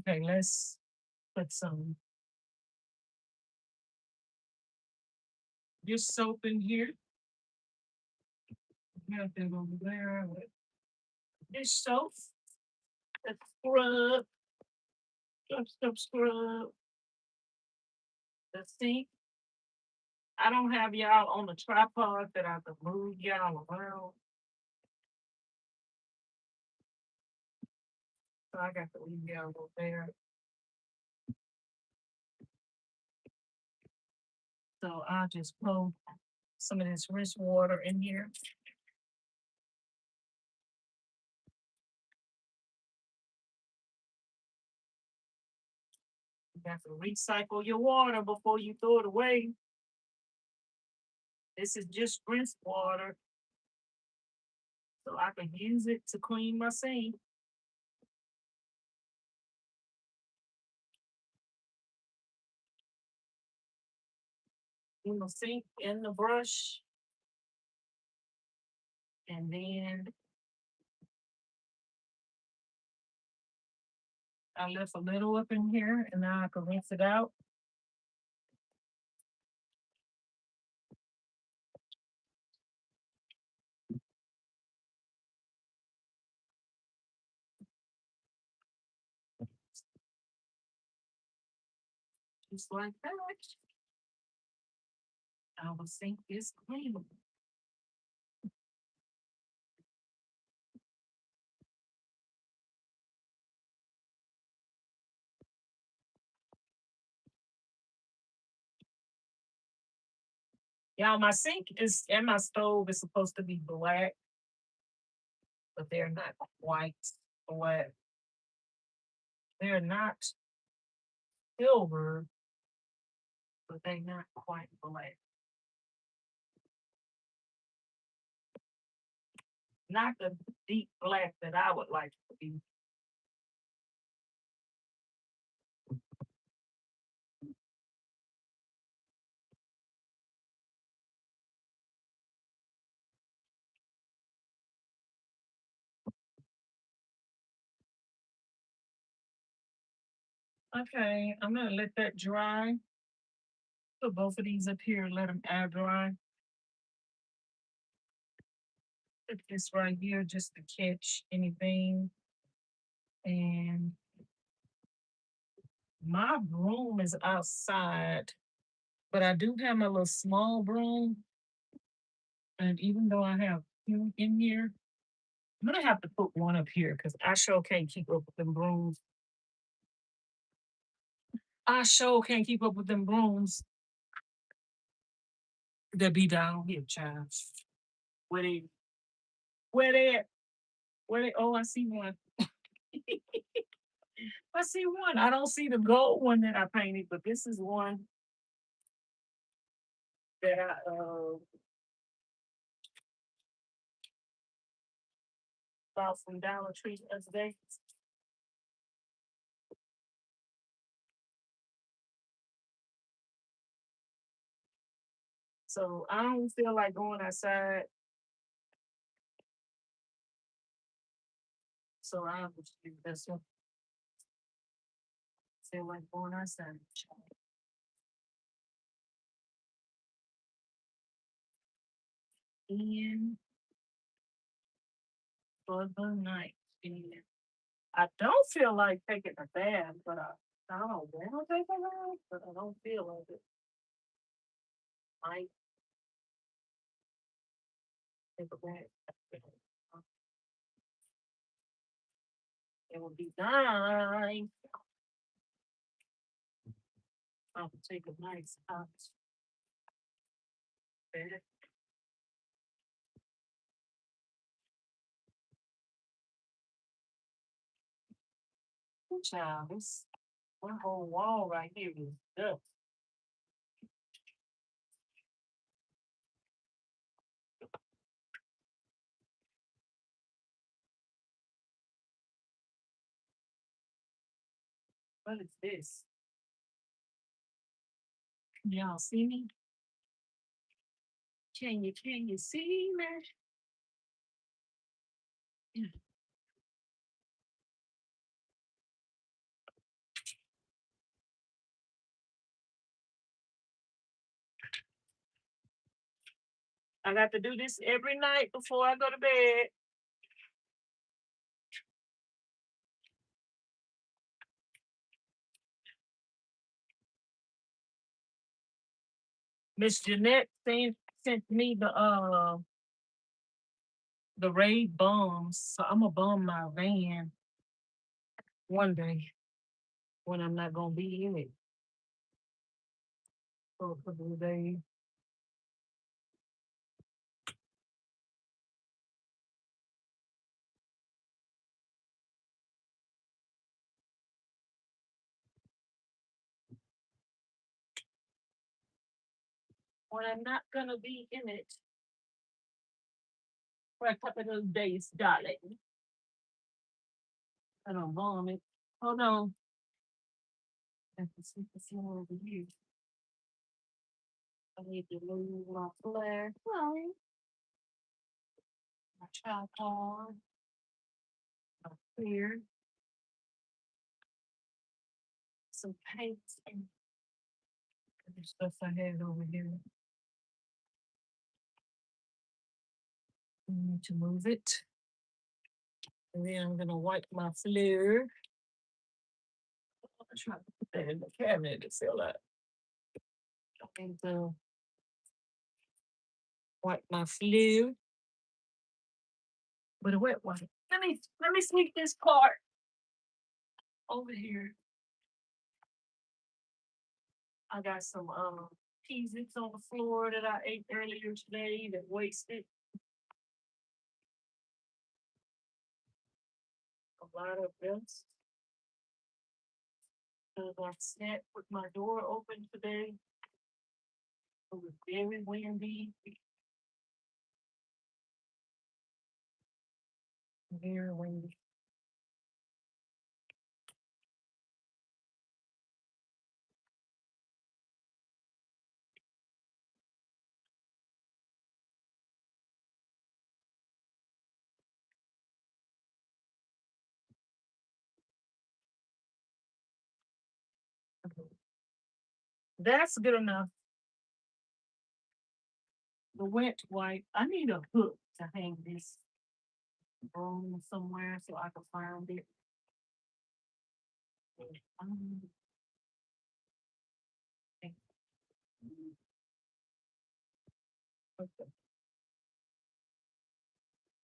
Okay, let's put some dish soap in here. Nothing over there with dish soap. Let's scrub the sink. I don't have y'all on the tripod that I can move y'all around. So I got to leave y'all over there. So I'll just pour some of this rinse water in here. You got to recycle your water before you throw it away. This is just rinse water, so I can use it to clean my sink. In the sink and the brush, and then I left a little up in here, and now I can rinse it out. Just like that. Our sink is clean. Yeah, my sink is and my stove is supposed to be black, but they're not quite black. They're not silver, but they're not quite black. Not the deep black that I would like to be. Okay, I'm gonna let that dry. Put both of these up here and let them air dry. Put this right here just to catch anything. And my broom is outside, but I do have my little small broom. And even though I have two in here, I'm gonna have to put one up here because I sure can't keep up with them brooms. I sure can't keep up with them brooms that be down here, child. Where they, where they, at? Where they? Oh, I see one. I see one. I don't see the gold one that I painted, but this is one that I bought from Dollar Tree the other day. So I don't feel like going outside. So I'll just do this one. Feel like going outside. In for the night. And I don't feel like taking a bath, but I don't want to take a bath, but I don't feel like it. Might take a bath. It would be nice. I would take a nice hot bath. Child, this one whole wall right here is dust. What is this? Y'all see me? Can you see me? Yeah. I got to do this every night before I go to bed. Miss Jeanette sent me the raid bums. So I'm gonna bum my van one day when I'm not gonna be in it for a couple of days. When I'm not gonna be in it for a couple of days, darling. I don't vomit. Hold on. I can see the floor over here. I need to move my flare. Sorry. My tripod. My clear. Some paint and other stuff I had over here. I need to move it. And then I'm gonna wipe my flare. I'm trying to put that in the cabinet to feel that. I need to wipe my flare with a wet wipe. Let me sneak this part over here. I got some peas on the floor that I ate earlier today that wasted. A lot of this. Because I sat with my door open today. It was very windy. Very windy. That's good enough. the wet wipe. I need a hook to hang this broom somewhere so I can find it. Um, okay.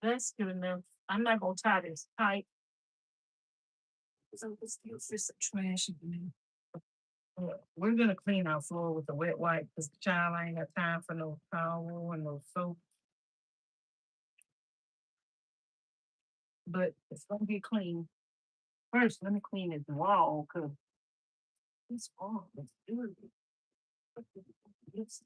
That's good enough. I'm not gonna tie this tight. So this still fit some trash in there. We're gonna clean our floor with a wet wipe because the child ain't got time for no towel and no soap. But it's gonna get clean. First, let me clean this wall because this wall is dirty. It's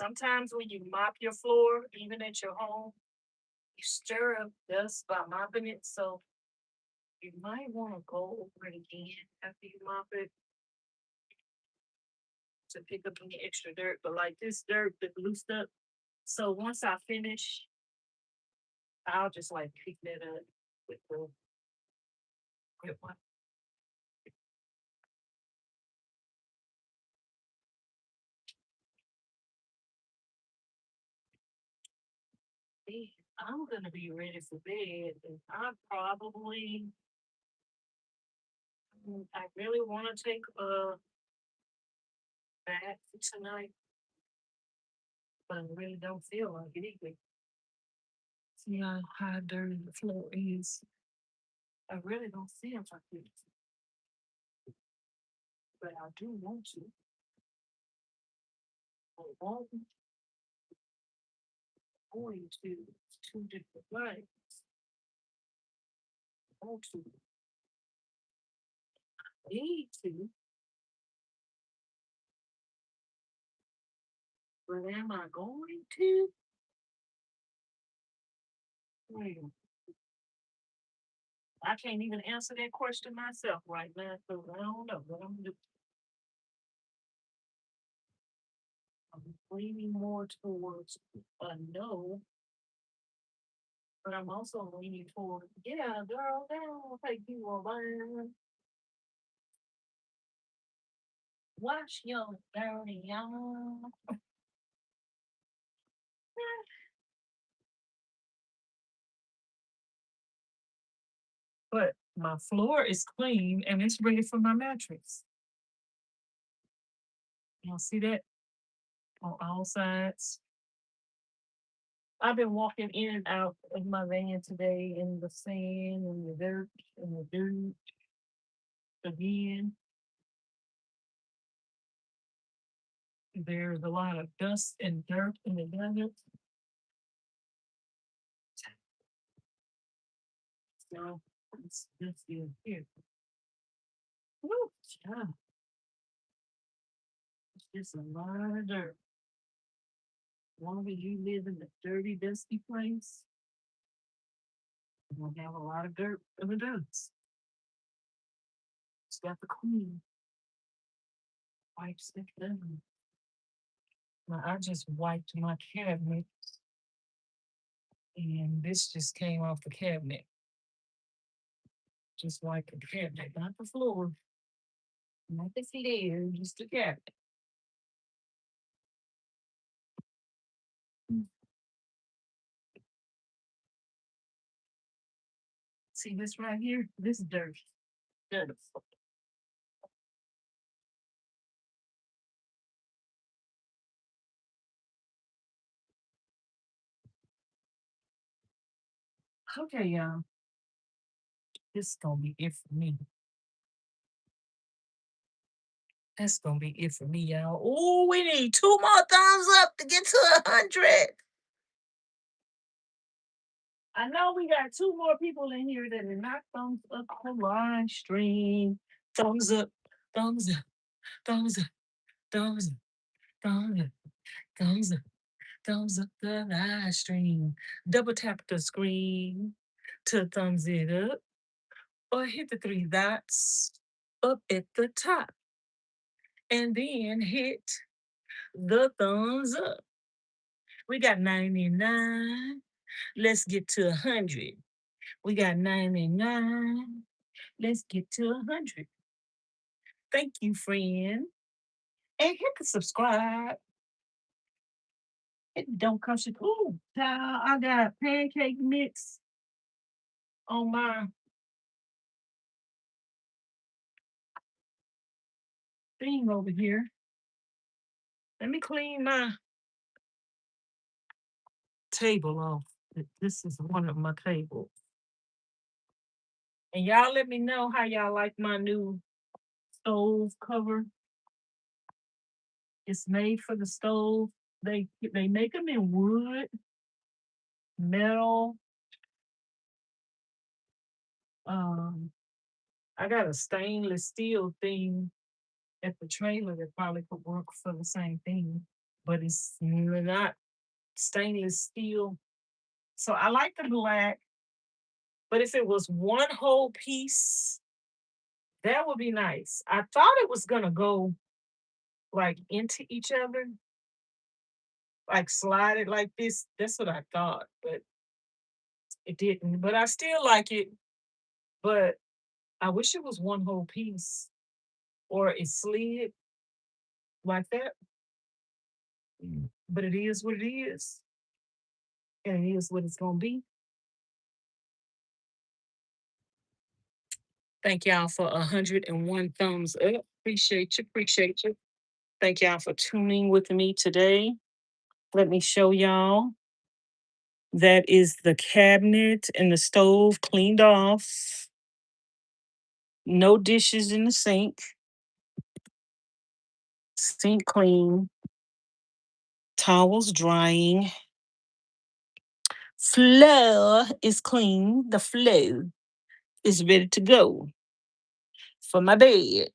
sometimes when you mop your floor, even at your home, you stir up dust by mopping it. So you might want to go over it again after you mop it to pick up any extra dirt. But like this dirt that loosed up. So once I finish, I'll just like pick that up with the with one. I'm gonna be ready for bed, and I really want to take a bath tonight, but I really don't feel like it either. See how dirty the floor is. I really don't feel like it, but I do want to. I want going to two different ways. I want to need to, but am I going to? Well, I can't even answer that question myself right now, so I don't know what I'm doing. I'm leaning more towards a no, but I'm also leaning toward, yeah, girl, that'll take you a while. Wash your dirty yarn. But my floor is clean and it's ready for my mattress. Y'all see that on all sides? I've been walking in and out of my van today in the sand and the dirt again. There's a lot of dust and dirt in the desert. So let's get here. Woo, yeah, it's just a lot of dirt. As long as you live in a dirty, dusty place, you're gonna have a lot of dirt in the dust. It's got the clean wipes it down. Now I just wiped my cabinet and this just came off the cabinet. Just like the cabinet, not the floor, not the seat air, just the cabinet. See this right here? This dirt. Dirt. Okay, y'all. This is gonna be it for me. That's gonna be it for me, y'all. Oh, we need 2 more thumbs up to get to 100. I know we got 2 more people in here that are not thumbs up the live stream. Thumbs up, thumbs up, thumbs up, thumbs up, thumbs up, thumbs up, thumbs up the live stream. Double tap the screen to thumbs it up, or hit the 3 dots up at the top, and then hit the thumbs up. We got 99. Let's get to 100. We got 99. Let's get to 100. Thank you, friend. And hit the subscribe. It don't cost you. Ooh, child, I got pancake mix on my thing over here. Let me clean my table off. This is one of my tables. And y'all let me know how y'all like my new stove cover. It's made for the stove. They make them in wood, metal. Um, I got a stainless steel thing at the trailer that probably could work for the same thing, but it's not stainless steel. So I like the black, but if it was one whole piece, that would be nice. I thought it was gonna go like into each other, like slide it like this. That's what I thought, but it didn't. But I still like it. But I wish it was one whole piece or it slid like that. But it is what it is, and it is what it's gonna be. Thank y'all for 101 thumbs up. Appreciate you. Appreciate you. Thank y'all for tuning with me today. Let me show y'all. That is the cabinet and the stove cleaned off. No dishes in the sink. Sink clean. Towels drying. Floor is clean. The floor is ready to go for my bed.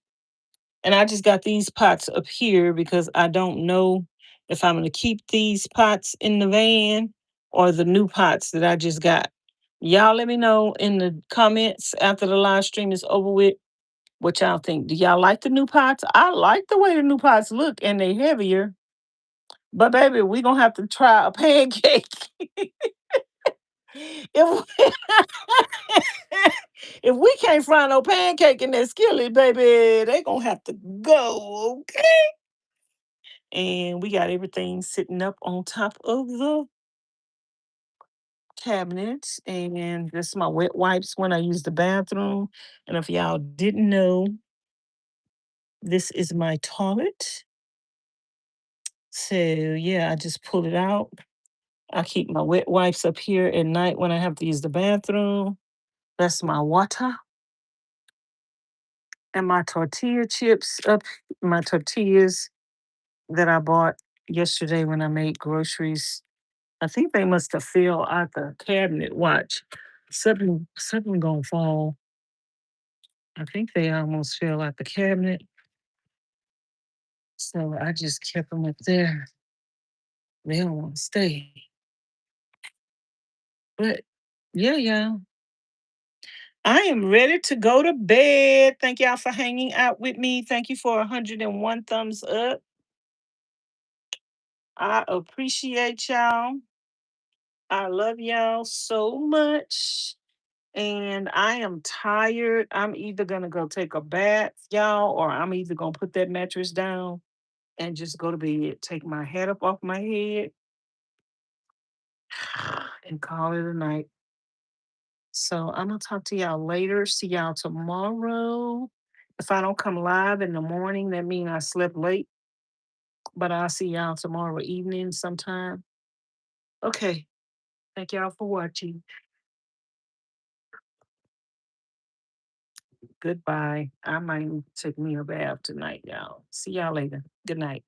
And I just got these pots up here because I don't know if I'm going to keep these pots in the van or the new pots that I just got. Y'all let me know in the comments after the live stream is over with what y'all think. Do y'all like the new pots? I like the way the new pots look and they heavier. But baby, we going to have to try a pancake. if, if we can't find no pancake in that skillet, baby, they going to have to go, okay? And we got everything sitting up on top of the cabinets. And this is my wet wipes when I use the bathroom. And if y'all didn't know, this is my toilet. So yeah, I just pull it out. I keep my wet wipes up here at night when I have to use the bathroom. That's my water. And my tortilla chips up, my tortillas that I bought yesterday when I made groceries. I think they must have fell out the cabinet. Watch. Something gonna fall. I think they almost fell out the cabinet. So I just kept them up there. They don't want to stay. But yeah, yeah. I am ready to go to bed. Thank y'all for hanging out with me. Thank you for 101 thumbs up. I appreciate y'all. I love y'all so much. And I am tired. I'm either gonna go take a bath, y'all, or I'm either gonna put that mattress down and just go to bed, take my head up off my head, and call it a night. So I'm gonna talk to y'all later. See y'all tomorrow. If I don't come live in the morning, that means I slept late. But I'll see y'all tomorrow evening sometime. Okay. Thank y'all for watching. Goodbye. I might take me a bath tonight, y'all. See y'all later. Good night.